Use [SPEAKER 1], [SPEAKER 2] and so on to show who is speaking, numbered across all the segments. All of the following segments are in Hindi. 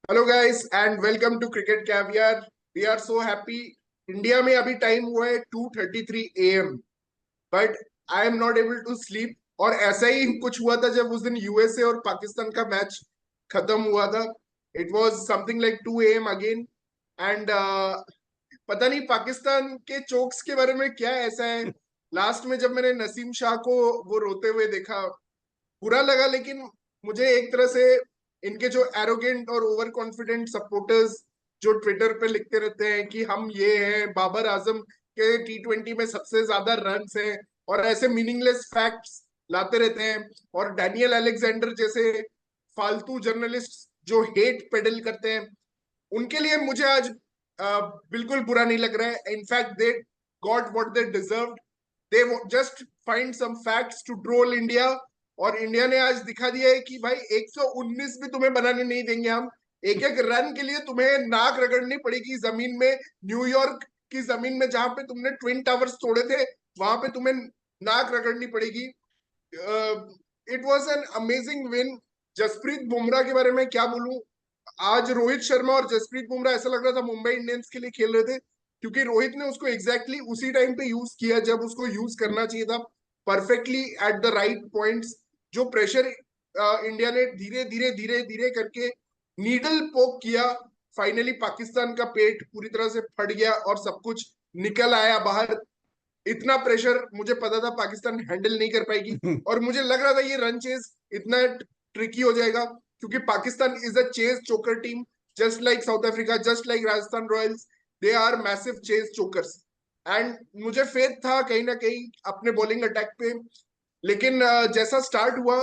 [SPEAKER 1] Hello guys and welcome to cricket caviar. We are so happy. India में अभी टाइम हुआ है 2:33 AM, but I am not able to sleep. और ऐसा ही कुछ हुआ था जब उस दिन यूएसए और पाकिस्तान का मैच खत्म हुआ था। It was something like 2 AM again. And पता नहीं पाकिस्तान के चोक्स के बारे में क्या ऐसा है। लास्ट में जब मैंने नसीम शाह को वो रोते हुए देखा, बुरा लगा। लेकिन मुझे एक तरह से इनके जो एरोगेंट और ओवर कॉन्फिडेंट सपोर्टर्स जो ट्विटर पे लिखते रहते हैं कि हम ये हैं, बाबर आजम के T20 में सबसे ज्यादा रन्स हैं, और ऐसे मीनिंगलेस फैक्ट्स लाते रहते हैं, और डैनियल अलेक्जेंडर जैसे फालतू जर्नलिस्ट जो हेट पेडल करते हैं, उनके लिए मुझे आज बिल्कुल बुरा नहीं लग रहा है। In fact they got what they deserved. They just find some facts to troll India. और इंडिया ने आज दिखा दिया है कि भाई 119 भी तुम्हें बनाने नहीं देंगे हम। एक एक रन के लिए तुम्हें नाक रगड़नी पड़ेगी जमीन में। न्यूयॉर्क की जमीन में जहां पे तुमने ट्विन टावर्स तोड़े थे, वहां पे तुम्हें नाक रगड़नी पड़ेगी। It was an amazing win. Jasprit Bumrah के बारे में क्या बोलूं। आज रोहित शर्मा और जसप्रीत बुमराह ऐसा लग रहा था मुंबई इंडियंस के लिए खेल रहे थे, क्योंकि रोहित ने उसको एग्जैक्टली exactly उसी टाइम पे यूज किया जब उसको यूज करना चाहिए था, perfectly at the right points. जो प्रेशर इंडिया ने धीरे धीरे धीरे धीरे करके नीडल पोक किया, फाइनली पाकिस्तान का पेट पूरी तरह से फट गया और सब कुछ निकल आया बाहर। इतना प्रेशर मुझे पता था पाकिस्तान हैंडल नहीं कर पाएगी, और मुझे लग रहा था ये रन चेज इतना ट्रिकी हो जाएगा, क्योंकि Pakistan is a chase choker team, just like South Africa, just like Rajasthan Royals. They are massive chase chokers. And मुझे फेथ था कहीं ना कहीं अपने बॉलिंग अटैक पे। लेकिन जैसा स्टार्ट हुआ,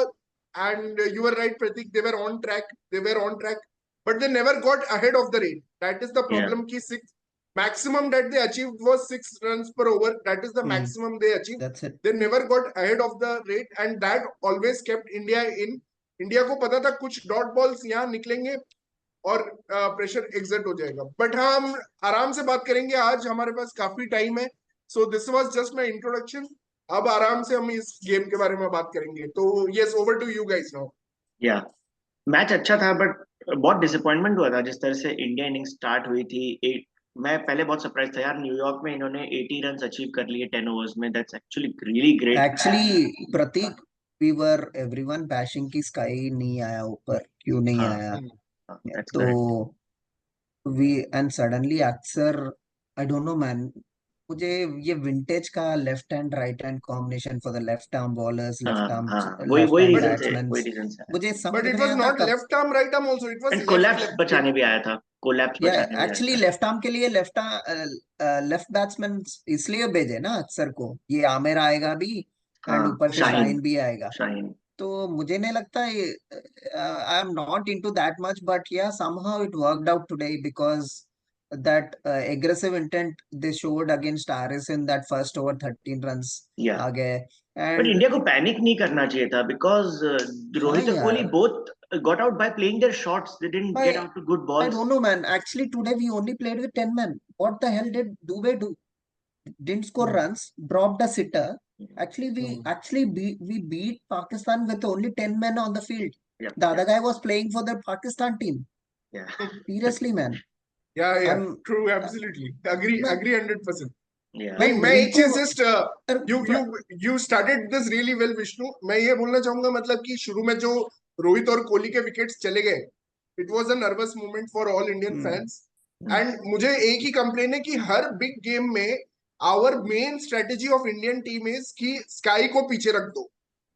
[SPEAKER 1] and you are right Prateek, they were on track, they were on track, but they never got ahead of the rate. That is the
[SPEAKER 2] Yeah.
[SPEAKER 1] Problem की six maximum that they achieved was 6 runs per over. That is the
[SPEAKER 3] Hmm.
[SPEAKER 1] maximum they achieved.
[SPEAKER 3] That's it.
[SPEAKER 1] They never got ahead of the rate, and that always kept India in. India को पता था कुछ डॉट बॉल्स यहाँ निकलेंगे और प्रेशर एग्जर्ट हो जाएगा। बट हाँ, हम आराम से बात करेंगे, आज हमारे पास काफी टाइम है। So this was just my introduction. अब आराम से हम इस गेम के बारे में बात करेंगे। तो yes, over to you guys now.
[SPEAKER 2] Yeah match अच्छा था बट बहुत डिसअपॉइंटमेंट हुआ था जिस तरह से इंडिया इनिंग स्टार्ट हुई थी। मैं पहले बहुत सरप्राइज था यार, न्यूयॉर्क में इन्होंने 80 रन अचीव कर लिए 10 ओवर्स में। That's actually really great.
[SPEAKER 3] Actually, Pratik, we were everyone bashing कि स्काई नहीं आया ऊपर, क्यों नहीं
[SPEAKER 2] हाँ,
[SPEAKER 3] आया।
[SPEAKER 2] दैट्स
[SPEAKER 3] तो
[SPEAKER 2] करेक्ट।
[SPEAKER 3] we and suddenly अक्सर I don't know man, मुझे ये विंटेज का left hand right hand combination for the left arm bowlers,
[SPEAKER 2] हाँ
[SPEAKER 3] लेफ्ट आर्म
[SPEAKER 2] हाँ, वही
[SPEAKER 3] लेफ्ट
[SPEAKER 2] वही
[SPEAKER 3] हैंड
[SPEAKER 2] रीजन से,
[SPEAKER 3] बैट्समैन,
[SPEAKER 2] वही रीजन से।
[SPEAKER 3] मुझे समझ
[SPEAKER 1] बट
[SPEAKER 3] में
[SPEAKER 1] इट
[SPEAKER 3] नहीं
[SPEAKER 1] वाज
[SPEAKER 3] आता
[SPEAKER 1] नॉट
[SPEAKER 3] कब।
[SPEAKER 1] Left arm right arm also, it was
[SPEAKER 2] and
[SPEAKER 1] left
[SPEAKER 2] collapse
[SPEAKER 1] left.
[SPEAKER 2] बचाने भी आया था, कोलैप्स
[SPEAKER 3] या
[SPEAKER 2] बचाने भी आया
[SPEAKER 3] एक्चुअली
[SPEAKER 2] था।
[SPEAKER 3] लेफ्ट आर्म के लिए लेफ्ट बैट्समैन इसलिए भेजे ना अक्सर को, ये आमिर आएगा भी एंड
[SPEAKER 2] हाँ,
[SPEAKER 3] ऊपर से
[SPEAKER 2] शाहीन,
[SPEAKER 3] शाहीन भी आएगा।
[SPEAKER 2] शाहीन।
[SPEAKER 3] तो मुझे नहीं लगता, I am not into that much, but yeah somehow it worked out today because that aggressive intent they showed against RS in that first over 13 runs
[SPEAKER 2] या
[SPEAKER 3] आ गए।
[SPEAKER 2] बट
[SPEAKER 3] and
[SPEAKER 2] इंडिया को पैनिक नहीं करना चाहिए था बिकॉज
[SPEAKER 3] हाँ
[SPEAKER 2] रोहित और कोहली
[SPEAKER 3] यार,
[SPEAKER 2] both got out by playing their shots. They didn't get
[SPEAKER 3] भाई
[SPEAKER 2] out to good
[SPEAKER 3] I
[SPEAKER 2] balls.
[SPEAKER 3] don't know man, actually today we only played with 10 men. What the hell did Dubey do? Didn't score runs, dropped a sitter. Actually, we beat Pakistan with only 10 men on the field.
[SPEAKER 2] Yeah,
[SPEAKER 3] The
[SPEAKER 2] yeah,
[SPEAKER 3] other guy was playing for the Pakistan team.
[SPEAKER 2] yeah.
[SPEAKER 3] Seriously, man.
[SPEAKER 1] Yeah
[SPEAKER 3] I'm
[SPEAKER 1] true, absolutely agree
[SPEAKER 3] man,
[SPEAKER 1] agree 100%।
[SPEAKER 2] Yeah.
[SPEAKER 1] नहीं,
[SPEAKER 3] man
[SPEAKER 1] मैं
[SPEAKER 3] मेरे
[SPEAKER 1] एक
[SPEAKER 3] को
[SPEAKER 1] चीज just, you you you started this really well Vishnu. मैं ये बोलना चाहूंगा, मतलब कि शुरू में जो रोहित और कोहली के विकेट्स चले गए, it was a nervous moment for all Indian
[SPEAKER 3] hmm,
[SPEAKER 1] fans. And मुझे एक ही कंप्लेन है कि हर बिग गेम में our main strategy of Indian team is कि स्काई को पीछे रख दो।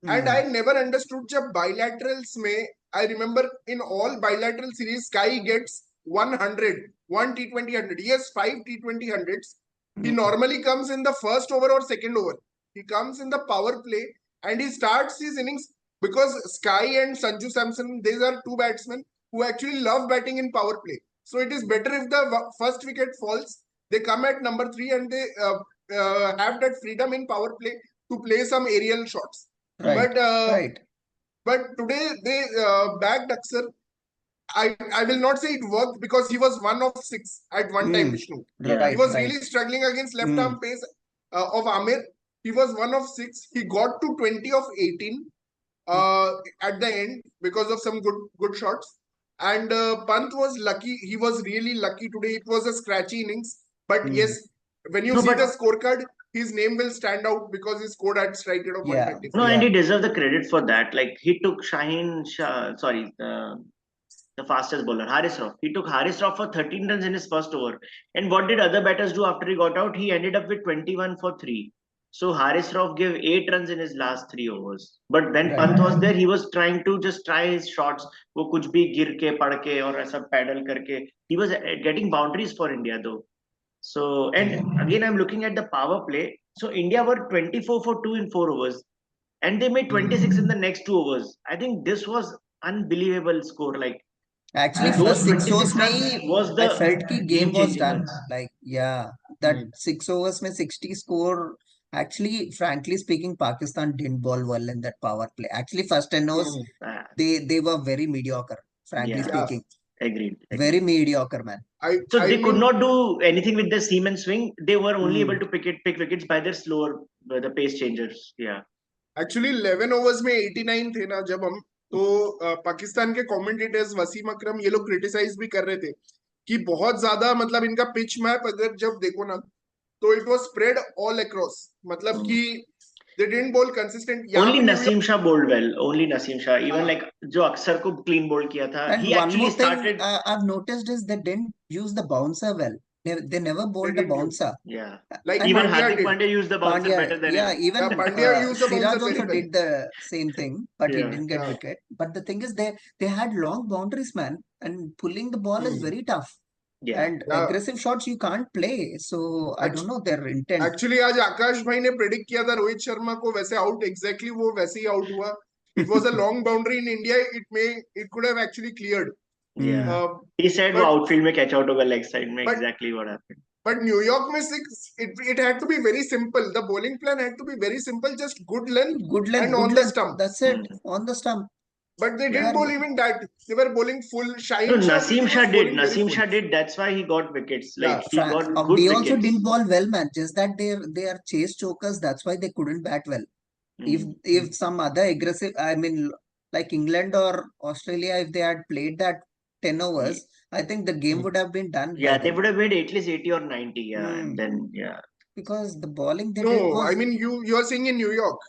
[SPEAKER 1] एंड आई नेवर अंडरस्टूड, जब बाइलैटरल्स में, I remember in all bilateral series SKY gets 100, 1 T20 100, yes, 5 T20 100s. He normally comes in the first over or second over. He comes in the power play and he starts his innings, because Sky and Sanju Samson, these are two batsmen who actually love batting in power play. So it is better if the first wicket falls, they come at number 3 and they have that freedom in power play to play some aerial shots.
[SPEAKER 3] right,
[SPEAKER 1] But
[SPEAKER 3] right.
[SPEAKER 1] today they backed Aksar. I will not say it worked, because he was 1 of 6 at one time, Vishnu.
[SPEAKER 2] Yeah.
[SPEAKER 1] He
[SPEAKER 3] Right,
[SPEAKER 1] was
[SPEAKER 3] right.
[SPEAKER 1] really struggling against left arm pace of Amir. He was 1 of 6. He got to 20 of 18 at the end because of some good shots. And Pant was lucky. He was really lucky today. It was a scratchy innings, but
[SPEAKER 3] Hmm.
[SPEAKER 1] yes, when you
[SPEAKER 2] No,
[SPEAKER 1] see
[SPEAKER 2] but
[SPEAKER 1] the scorecard, his name will stand out because he scored at strike rate of
[SPEAKER 3] Yeah.
[SPEAKER 1] 135.
[SPEAKER 2] no, and
[SPEAKER 3] Yeah.
[SPEAKER 2] he deserves the credit for that. Like he took the fastest bowler, Haris Rauf. He took Haris Rauf for 13 runs in his first over. And what did other batters do after he got out? He ended up with 21 for 3. So Haris Rauf gave 8 runs in his last 3 overs. But when
[SPEAKER 3] Right.
[SPEAKER 2] Pant was there, he was trying to just try his shots. वो कुछ भी गिर के पड़ के और ऐसा पैडल करके. He was getting boundaries for India though. So, and again, I'm looking at the power play. So India were 24 for 2 in 4 overs. And they made 26 in the next 2 overs. I think this was unbelievable score. Like
[SPEAKER 3] Actually,
[SPEAKER 2] those
[SPEAKER 3] first 6 overs
[SPEAKER 2] 26
[SPEAKER 3] में
[SPEAKER 2] runs
[SPEAKER 3] he
[SPEAKER 2] was
[SPEAKER 3] I
[SPEAKER 2] the
[SPEAKER 3] felt कि game was
[SPEAKER 2] game-changing
[SPEAKER 3] done.
[SPEAKER 2] runs.
[SPEAKER 3] Like, yeah, that
[SPEAKER 1] Hmm.
[SPEAKER 3] 6 overs में 60 score. Actually, frankly speaking, Pakistan didn't bowl well in that power play. Actually, first 10 overs,
[SPEAKER 1] Hmm.
[SPEAKER 3] they were very mediocre, frankly
[SPEAKER 2] Yeah.
[SPEAKER 1] Yeah,
[SPEAKER 3] speaking.
[SPEAKER 2] Agreed.
[SPEAKER 3] Very mediocre, man.
[SPEAKER 2] So
[SPEAKER 1] I
[SPEAKER 2] they could
[SPEAKER 1] mean,
[SPEAKER 2] not do anything with the seam and swing. They were only
[SPEAKER 3] Hmm.
[SPEAKER 2] able to pick wickets by their slower, the pace changers. Yeah.
[SPEAKER 1] Actually 11 overs में 89 थे ना जब हम, तो पाकिस्तान के कमेंटेटर्स वसीम अकरम ये लोग क्रिटिसाइज भी कर रहे थे कि बहुत ज्यादा मतलब इनका पिच मैप अगर जब देखो ना तो it was spread all across, मतलब कि दे डिडंट बॉल कंसिस्टेंट. यहाँ
[SPEAKER 2] Only
[SPEAKER 1] पे
[SPEAKER 2] Naseem Shah bowled well. Only Naseem Shah. Even
[SPEAKER 1] हाँ.
[SPEAKER 2] like जो अक्सर को clean bowl किया था.
[SPEAKER 3] And
[SPEAKER 2] He
[SPEAKER 3] one
[SPEAKER 2] actually
[SPEAKER 3] more thing
[SPEAKER 2] started.
[SPEAKER 3] I've noticed is they didn't use the bouncer well. They never
[SPEAKER 1] They
[SPEAKER 3] bowled the
[SPEAKER 1] didn't use,
[SPEAKER 3] bouncer.
[SPEAKER 2] Yeah.
[SPEAKER 1] like
[SPEAKER 3] And
[SPEAKER 2] Even
[SPEAKER 1] Pandya
[SPEAKER 2] Hardik
[SPEAKER 1] did.
[SPEAKER 2] Pandya used the bouncer
[SPEAKER 3] Pandya,
[SPEAKER 2] better than
[SPEAKER 3] yeah,
[SPEAKER 2] him.
[SPEAKER 3] even
[SPEAKER 1] Yeah, Pandya used the
[SPEAKER 3] Siraj
[SPEAKER 1] bouncer
[SPEAKER 3] also
[SPEAKER 1] very well.
[SPEAKER 3] did the same thing, but he
[SPEAKER 2] Yeah.
[SPEAKER 3] didn't get
[SPEAKER 1] Yeah.
[SPEAKER 3] wicket. But the thing is, they had long boundaries, man, and pulling the ball is
[SPEAKER 1] Hmm.
[SPEAKER 3] very tough.
[SPEAKER 2] Yeah.
[SPEAKER 3] And
[SPEAKER 1] Yeah.
[SPEAKER 3] aggressive shots you can't play. So I don't know their intent.
[SPEAKER 1] Actually आज आकाश भाई ने प्रेडिक्ट किया था रोहित शर्मा को वैसे आउट, एग्जैक्टली वो वैसे ही आउट हुआ. It was a long boundary in India, it could have actually cleared.
[SPEAKER 3] Yeah.
[SPEAKER 2] He said वो
[SPEAKER 1] But-
[SPEAKER 2] outfield में catch out होगा leg side में.
[SPEAKER 1] But-
[SPEAKER 2] Exactly what happened.
[SPEAKER 1] But New York में it had to be very simple. The bowling plan had to be very simple, just good length
[SPEAKER 3] Good length,
[SPEAKER 1] and
[SPEAKER 3] good
[SPEAKER 1] on the
[SPEAKER 3] length.
[SPEAKER 1] stump.
[SPEAKER 3] That's it. On the stump.
[SPEAKER 1] But they didn't
[SPEAKER 3] Yeah.
[SPEAKER 1] bowl even that. They were bowling full.
[SPEAKER 2] No,
[SPEAKER 1] Shaheen Shah
[SPEAKER 2] Naseem
[SPEAKER 1] was
[SPEAKER 2] Shah did.
[SPEAKER 1] bowling very
[SPEAKER 2] Naseem
[SPEAKER 1] full.
[SPEAKER 2] Shah did. That's why he got wickets. Like
[SPEAKER 1] Yeah.
[SPEAKER 2] he got good
[SPEAKER 3] They
[SPEAKER 2] wickets.
[SPEAKER 3] also didn't bowl well, man. Just that they are chase chokers. That's why they couldn't bat well. If some other aggressive, I mean, like England or Australia, if they had played that 10 overs, I think the game would have been done.
[SPEAKER 2] Yeah,
[SPEAKER 3] by
[SPEAKER 2] they
[SPEAKER 3] them.
[SPEAKER 2] would have made at least 80 or 90. Yeah, and then yeah.
[SPEAKER 3] Because the bowling they did
[SPEAKER 1] No,
[SPEAKER 3] was
[SPEAKER 1] I mean you are saying in New York.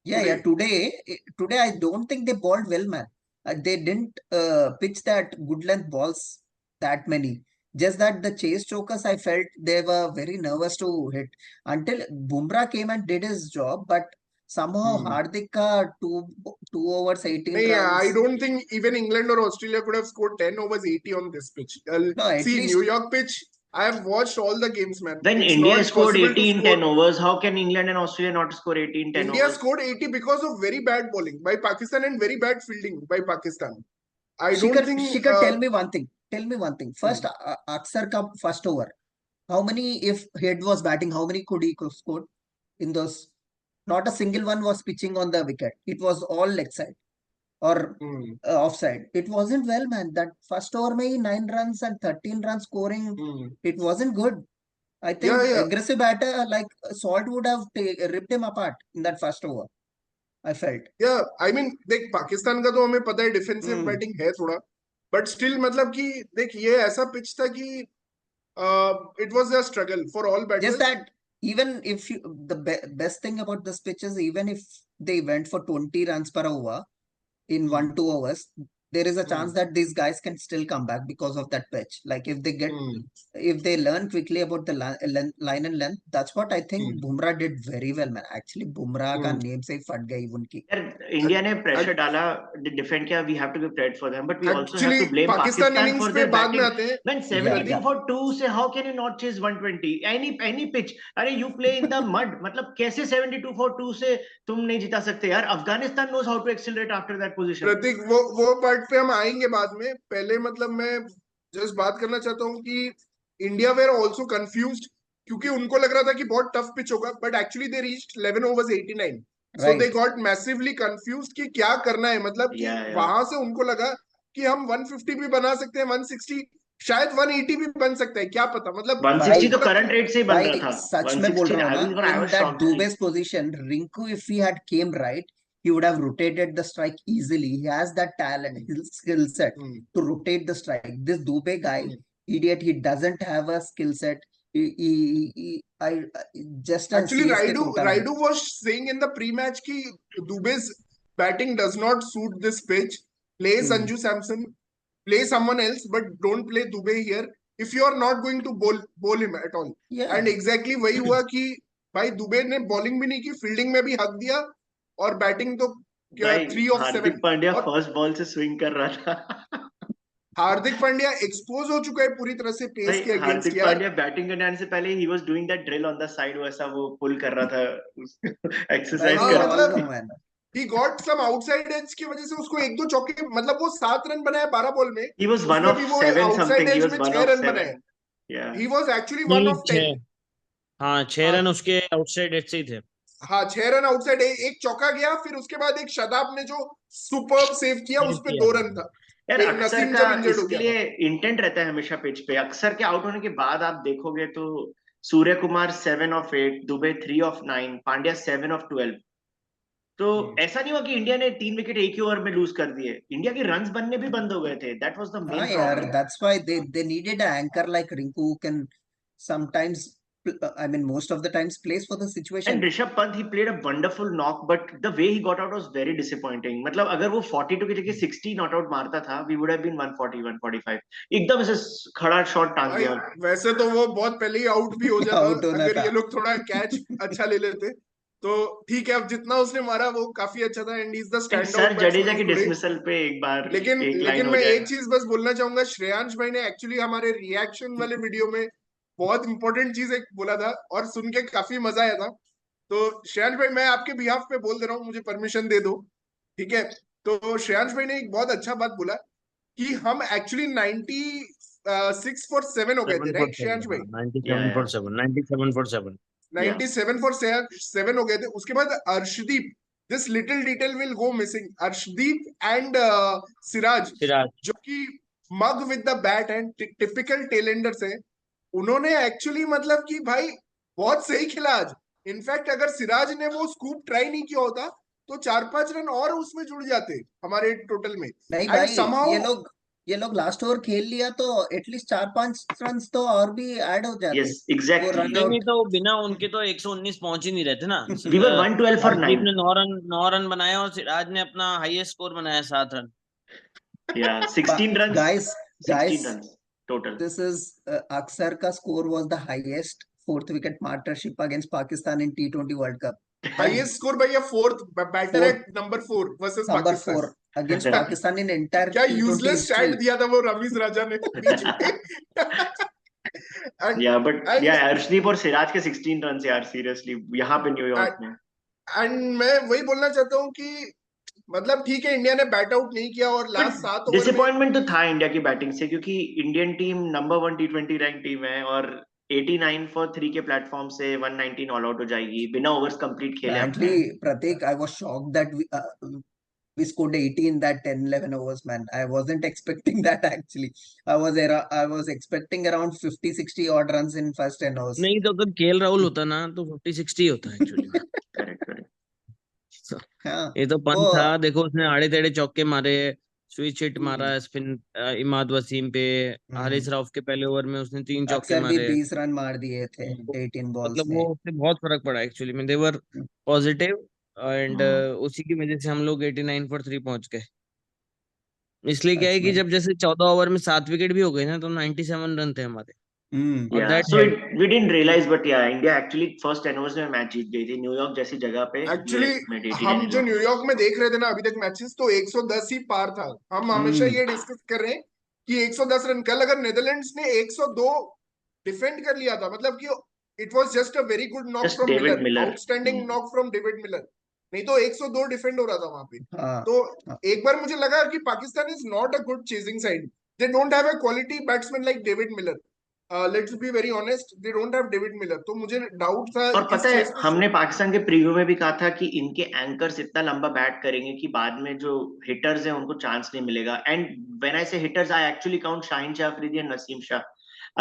[SPEAKER 3] yeah. Today I don't think they bowled well, man. They didn't pitch that good length balls that many. Just that the chase chokers, I felt they were very nervous to hit until Bumrah came and did his job. But somehow Hardik ka two overs 18
[SPEAKER 1] Hey,
[SPEAKER 3] runs.
[SPEAKER 1] I don't think even England or Australia could have scored 10 overs 80 on this pitch.
[SPEAKER 3] No, at
[SPEAKER 1] See,
[SPEAKER 3] least-
[SPEAKER 1] New York pitch, I have watched all the games, man.
[SPEAKER 2] When
[SPEAKER 1] It's
[SPEAKER 2] India
[SPEAKER 1] not
[SPEAKER 2] scored
[SPEAKER 1] possible to
[SPEAKER 2] 80 in
[SPEAKER 1] score-
[SPEAKER 2] 10 overs, how can England and Australia not score 80 in 10
[SPEAKER 1] India
[SPEAKER 2] overs?
[SPEAKER 1] scored 80 because of very bad bowling by Pakistan and very bad fielding by Pakistan. I
[SPEAKER 3] Shikhar,
[SPEAKER 1] don't think.
[SPEAKER 3] Shikhar, tell me one thing. Tell me one thing. First, Aksar ka first over. How many, if Head was batting, how many could he score in those? Not a single one was pitching on the wicket. It was all leg side or offside. It wasn't well, man. That first over, may 9 runs and 13 runs scoring. It wasn't good. I think
[SPEAKER 1] Yeah.
[SPEAKER 3] aggressive batter like Salt would have ripped him apart in that first over. I felt.
[SPEAKER 1] Yeah, I mean, देख पाकिस्तान का तो हमें पता है डिफेंसिव बैटिंग है थोड़ा, बट स्टिल मतलब कि देख ये ऐसा पिच था कि it was a struggle for all batters.
[SPEAKER 3] Just that even if you, the best thing about this pitch is even if they went for 20 runs per over in 1-2 overs, there is a chance that these guys can still come back because of that pitch. Like if they get, if they learn quickly about the line and length, that's what I think Bumrah did very well, man. Actually, Bumrah का name से ही फट गई उनकी.
[SPEAKER 2] India ने pressure डाला, defend किया. We have to give credit for them, but we also have
[SPEAKER 1] Actually,
[SPEAKER 2] to blame
[SPEAKER 1] Pakistan
[SPEAKER 2] Pakistan
[SPEAKER 1] innings
[SPEAKER 2] for
[SPEAKER 1] पे
[SPEAKER 2] their
[SPEAKER 1] बाद में
[SPEAKER 2] batting.
[SPEAKER 1] आते हैं.
[SPEAKER 2] Man, 72 for 2 से how can you not chase 120? Any pitch. अरे you play in the mud. मतलब कैसे 72 for 2 से तुम नहीं जिता सकते यार? Afghanistan knows how to accelerate after that position.
[SPEAKER 1] प्रतीक वो पार्ट पे हम आएंगे बाद में. पहले मतलब मैं जस्ट बात करना चाहता हूँ कि इंडिया वेर ऑल्सो कंफ्यूज्ड क्योंकि उनको लग रहा था कि बहुत टफ पिच होगा, but actually they reached 11 overs 89. So they got massively confused कि क्या करना है. मतलब कि वहां से उनको लगा कि हम 150 भी बना सकते हैं, 160 शायद 180 भी बन सकता है, क्या पता. मतलब
[SPEAKER 2] 160 तो करंट रेट से ही बन रहा था.
[SPEAKER 3] सच में बोल रहा हूँ ना, in that Dubey's position, Rinku if he had came right, he would have rotated the strike easily. He has that talent, his skill set to rotate the strike. This Dubey guy, idiot, he doesn't have a skill set. I just a
[SPEAKER 1] Actually,
[SPEAKER 3] CSK quota में.
[SPEAKER 1] Raidu was saying in the pre-match कि Dubey's batting does not suit this pitch. Play Sanju Samson, play someone else, but don't play Dubey here if you are not going to bowl him at all.
[SPEAKER 3] Yeah.
[SPEAKER 1] And exactly वही हुआ कि भाई दुबे ने बॉलिंग भी नहीं की, फील्डिंग में भी हक दिया और बैटिंग तो क्या 3 of 7.
[SPEAKER 2] Hardik Pandya first ball से स्विंग कर रहा था.
[SPEAKER 1] हार्दिक पांड्या एक्सपोज हो चुका है पूरी तरह से पेस के अगेंस्ट.
[SPEAKER 2] हार्दिक पांड्या बैटिंग करने आने से पहले he was doing that drill on the side, वैसा वो पुल कर रहा था, एक्सरसाइज कर रहा था.
[SPEAKER 1] He got some outside edge की वजह से उसको 1-2 चौके, मतलब वो 7 रन बनाया 12 बॉल में.
[SPEAKER 2] He was 1 of 7 something. He was 1 of 7. Yeah.
[SPEAKER 1] He was actually 1 of 10.
[SPEAKER 4] हाँ 6 रन उसके आउटसाइड एज से ही थे.
[SPEAKER 1] हाँ 6 रन आउटसाइड, एक चौका गया, फिर उसके बाद एक शदाब ने जो सुपर्ब सेव किया, उस पे 2 रन था.
[SPEAKER 2] यार अक्सर का इसलिए इंटेंट रहता है हमेशा पिच पे. अक्सर के आउट होने के बाद आप देखोगे तो Surya Kumar 7 of 8, Dubey 3 of 9, Pandya 7 of 12. तो ऐसा नहीं हुआ कि इंडिया ने 3 विकेट एक ही ओवर में लूज कर दिए. इंडिया के रन्स बनने भी बंद हो गए थे. That was the main problem.
[SPEAKER 3] That's why they needed an anchor like Rinku who can sometimes, I mean most of the times, plays for the situation.
[SPEAKER 2] And Rishabh Pant, he played a wonderful knock, but the way he got out was very disappointing. मतलब अगर वो 42 की जगह 60 नॉट आउट मारता था, we would have been 140, 145. एकदम ऐसे खड़ा शॉट टांग दिया.
[SPEAKER 1] वैसे तो वो बहुत पहले ही आउट भी हो जाता अगर ये लोग थोड़ा कैच अच्छा ले लेते. तो ठीक है, अब जितना उसने मारा वो काफी अच्छा था. And is the stand out.
[SPEAKER 2] Sir Jadeja की डिसमिसल पे एक बार
[SPEAKER 1] लेकिन मैं एक चीज बस बोलना चाहूंगा. श्रेयांश भाई ने एक्चुअली हमारे रिएक्शन वाले वीडियो में बहुत इंपॉर्टेंट चीज एक बोला था और सुन के काफी मजा आया था. तो श्रेयांश भाई, मैं आपके बिहाफ पे बोल दे रहा हूँ, मुझे परमिशन दे दो, ठीक है? तो श्रेयांश भाई ने एक बहुत अच्छा बात बोला कि हम एक्चुअली 96 for 7 हो गए थे, राइट श्रेयांश भाई?
[SPEAKER 4] 97 for 7, 97 for 7.
[SPEAKER 1] 97 for 7 हो गए थे. उसके बाद Arshdeep, this little detail will go missing, Arshdeep and Siraj, जो कि mug with the bat and typical tailenders है, उन्होंने एक्चुअली मतलब कि भाई बहुत सही खेला आज. इनफैक्ट अगर सिराज ने वो स्कूप ट्राई नहीं किया होता तो 4-5 रन और उसमें जुड़ जाते हमारे टोटल में.
[SPEAKER 3] नहीं भाई, ये लोग लास्ट ओवर खेल लिया तो एटलीस्ट 4-5 रन तो और भी ऐड हो जाते.
[SPEAKER 2] Yes exactly.
[SPEAKER 4] नहीं तो बिना उनके तो 119 पहुंच ही नहीं रहते ना.
[SPEAKER 2] We were 112 for 9.
[SPEAKER 4] ने 9 रन बनाया और सिराज ने अपना हाईएस्ट स्कोर बनाया 7 रन.
[SPEAKER 2] या 16 run
[SPEAKER 3] guys
[SPEAKER 2] 16 runs total.
[SPEAKER 3] This is Aksar ka score was the highest 4th wicket partnership against Pakistan in T20 World Cup.
[SPEAKER 1] Highest score by a 4th batter at number 4 versus
[SPEAKER 3] number
[SPEAKER 1] Pakistan.
[SPEAKER 3] 4 against Pakistan in entire
[SPEAKER 1] क्या यूजलेस स्टैट दिया था वो रमीज राजा ने बीच में.
[SPEAKER 2] या बट या अर्शदीप और सिराज के 16 रन यार, सीरियसली यहाँ पे न्यूयॉर्क में.
[SPEAKER 1] एंड मैं वही बोलना चाहता हूँ कि मतलब ठीक है इंडिया ने बैट आउट नहीं किया और लास्ट 7 ओवर
[SPEAKER 2] डिसअपॉइंटमेंट तो था इंडिया की बैटिंग से, क्योंकि Indian team number 1 T20 rank team है और 89 for 3 के प्लेटफॉर्म से 119 ऑल आउट हो जाएगी बिना ओवर्स कंप्लीट खेले.
[SPEAKER 3] Actually, Pratik, I was shocked that we scored 80 in that 10-11 overs, man. I wasn't expecting that actually. I was expecting around 50-60 odd runs in first 10 overs.
[SPEAKER 4] नहीं तो अगर केएल राहुल होता ना तो 50-60 होता है एक्चुअली.
[SPEAKER 2] करेक्ट.
[SPEAKER 4] ये तो पंत था, देखो उसने आड़े टेढ़े चौके मारे, स्विच हिट मारा स्पिन इमाद वसीम पे. हारिस राउफ के पहले ओवर में उसने 3 चौके मारे,
[SPEAKER 3] 20 रन मार दिए थे 18 बॉल्स
[SPEAKER 4] मतलब
[SPEAKER 3] में.
[SPEAKER 4] वो उससे बहुत फर्क पड़ा एक्चुअली में. दे वर पॉजिटिव एंड उसी की वजह से हम लोग 89 for 3 पहुंच गए. इसलिए क्या है कि जब जैसे 14 ओवर में 7 विकेट भी हो गए ना तो 97 रन थे हमारे.
[SPEAKER 2] So we didn't realize, but yeah, India actually first 10 overs में मैच जीत गई थी न्यूयॉर्क जैसी जगह पे.
[SPEAKER 1] एक्चुअली हम जो न्यूयॉर्क में देख रहे थे ना अभी तक मैचेस, तो 110 ही पार था. हम हमेशा ये डिस्कस कर रहे हैं कि 110 रन. कल अगर नेदरलैंड्स ने 102 डिफेंड कर लिया था, मतलब कि it was just a very good knock from Miller, outstanding knock from David Miller. नहीं तो 102 डिफेंड हो रहा था वहां पे. तो एक बार मुझे लगा कि Pakistan is not a good chasing side. They don't have a quality batsman like David Miller. Let's be very honest, they don't have David Miller. तो मुझे डाउट था.
[SPEAKER 2] और पता है हमने पाकिस्तान के प्रीव्यू में भी कहा था कि इनके एंकर्स इतना लंबा बैट करेंगे कि बाद में जो हिटर्स हैं उनको चांस नहीं मिलेगा. एंड व्हेन आई से hitters, I actually count Shaheen Shah Afridi और नसीम शाह.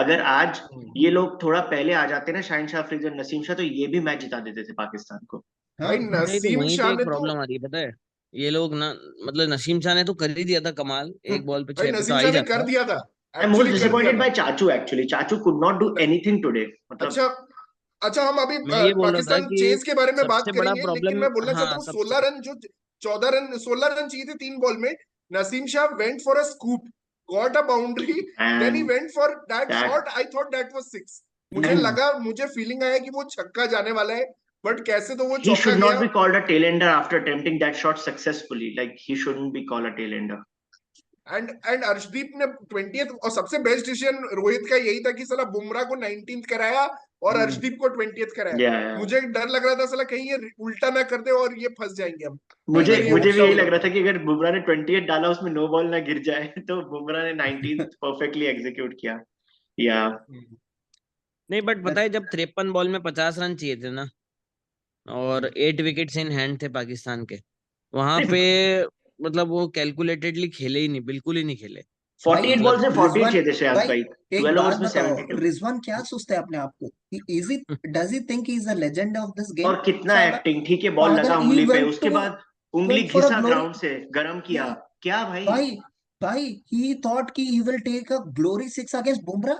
[SPEAKER 2] अगर आज ये लोग थोड़ा पहले आ जाते ना, शाहीन शाह अफरीदी और नसीम शाह, तो ये भी मैच जिता देते थे पाकिस्तान को.
[SPEAKER 1] भाई
[SPEAKER 3] हाँ
[SPEAKER 4] नहीं तो
[SPEAKER 1] नसीम
[SPEAKER 4] वहीं
[SPEAKER 1] शाह
[SPEAKER 4] पे एक
[SPEAKER 1] ने तो
[SPEAKER 4] प्रॉब्लम आ रही है पता है। ये लोग ना, मतलब नसीम शाह ने तो कर ही दिया था कमाल, एक बॉल पे
[SPEAKER 1] भाई
[SPEAKER 4] 6 पे तो
[SPEAKER 1] नसीम
[SPEAKER 4] आ
[SPEAKER 1] शाह
[SPEAKER 4] ही
[SPEAKER 1] ने कर
[SPEAKER 4] जाता।
[SPEAKER 1] दिया था,
[SPEAKER 2] I'm most
[SPEAKER 1] एक्चुअली कर दिया
[SPEAKER 2] disappointed
[SPEAKER 1] था।
[SPEAKER 2] by Chachu actually. Chachu could not do anything today. मतलब
[SPEAKER 1] अच्छा, अच्छा हम अभी
[SPEAKER 4] मैं ये बोल रहा था
[SPEAKER 1] पाकिस्तान
[SPEAKER 4] कि
[SPEAKER 1] चेज के बारे में बात
[SPEAKER 4] सबसे बड़ा
[SPEAKER 1] करेंगे, लेकिन
[SPEAKER 4] प्रॉब्लम,
[SPEAKER 1] मैं बोलना चाहता
[SPEAKER 4] हाँ
[SPEAKER 1] हूँ
[SPEAKER 4] सबसे,
[SPEAKER 1] 16 रन जो 16 रन चाहिए थे 3 बॉल में, Naseem Shah went for a scoop, got a boundary, then he
[SPEAKER 2] and
[SPEAKER 1] went for that
[SPEAKER 2] that
[SPEAKER 1] shot, I thought that was 6। मुझे
[SPEAKER 2] and
[SPEAKER 1] लगा, मुझे फीलिंग आया कि वो छक्का जाने वाला है, बट कैसे तो वो
[SPEAKER 2] he
[SPEAKER 1] चौका
[SPEAKER 2] should not
[SPEAKER 1] गया।
[SPEAKER 2] be called a tailender after attempting that shot successfully. Like he shouldn't be called a tailender.
[SPEAKER 1] And Arshdeep ने 20th, और सबसे बेस्ट डिसीजन रोहित का यही था कि साला बुमराह को 19th कराया और
[SPEAKER 3] हम्म।
[SPEAKER 1] अर्शदीप को 20th कराया।
[SPEAKER 2] Yeah.
[SPEAKER 1] मुझे डर लग रहा था साला कहीं ये उल्टा ना कर दे और ये फंस जाएंगे हम,
[SPEAKER 2] मुझे
[SPEAKER 1] अगर ये
[SPEAKER 2] मुझे भी
[SPEAKER 1] उल्टा
[SPEAKER 2] यही
[SPEAKER 1] हो
[SPEAKER 2] लग रहा
[SPEAKER 1] जाता।
[SPEAKER 2] था कि अगर बुमराह ने 28 डाला उसमें नो बॉल ना गिर जाए तो बुमराह ने 19th परफेक्टली एग्जीक्यूट किया या
[SPEAKER 4] नहीं बट पता है जब 53 बॉल में 50 रन चाहिए थे ना, और 8 विकेट्स इन हैंड थे पाकिस्तान के, वहां पे मतलब वो कैलकुलेटेडली खेले ही नहीं, बिल्कुल ही नहीं खेले।
[SPEAKER 2] 48
[SPEAKER 3] भाई
[SPEAKER 2] बॉल
[SPEAKER 4] मतलब
[SPEAKER 2] से 48
[SPEAKER 3] रिजवान,
[SPEAKER 2] चाहिए थे श्रेयस
[SPEAKER 3] भाई
[SPEAKER 2] भाई,
[SPEAKER 3] एक
[SPEAKER 2] 12
[SPEAKER 3] बात
[SPEAKER 2] ओवर्स में
[SPEAKER 3] बताओ,
[SPEAKER 2] 72।
[SPEAKER 3] रिजवान क्या सोचता है अपने आप को? Is it, does he think he is a legend of this game?
[SPEAKER 2] और कितना
[SPEAKER 3] फादर,
[SPEAKER 2] एक्टिंग, ठीक है बॉल लगा
[SPEAKER 3] फादर ही
[SPEAKER 2] उंगली पे,
[SPEAKER 3] वेंट
[SPEAKER 2] उसके
[SPEAKER 3] टू,
[SPEAKER 2] बाद उंगली
[SPEAKER 3] वेंट फॉर अ
[SPEAKER 2] घिसा
[SPEAKER 3] ग्लोरी,
[SPEAKER 2] ग्राउंड से, गरम किया,
[SPEAKER 3] या
[SPEAKER 2] क्या भाई।
[SPEAKER 3] भाई, भाई ही थॉट कि he will take a glory 6 against Bumrah.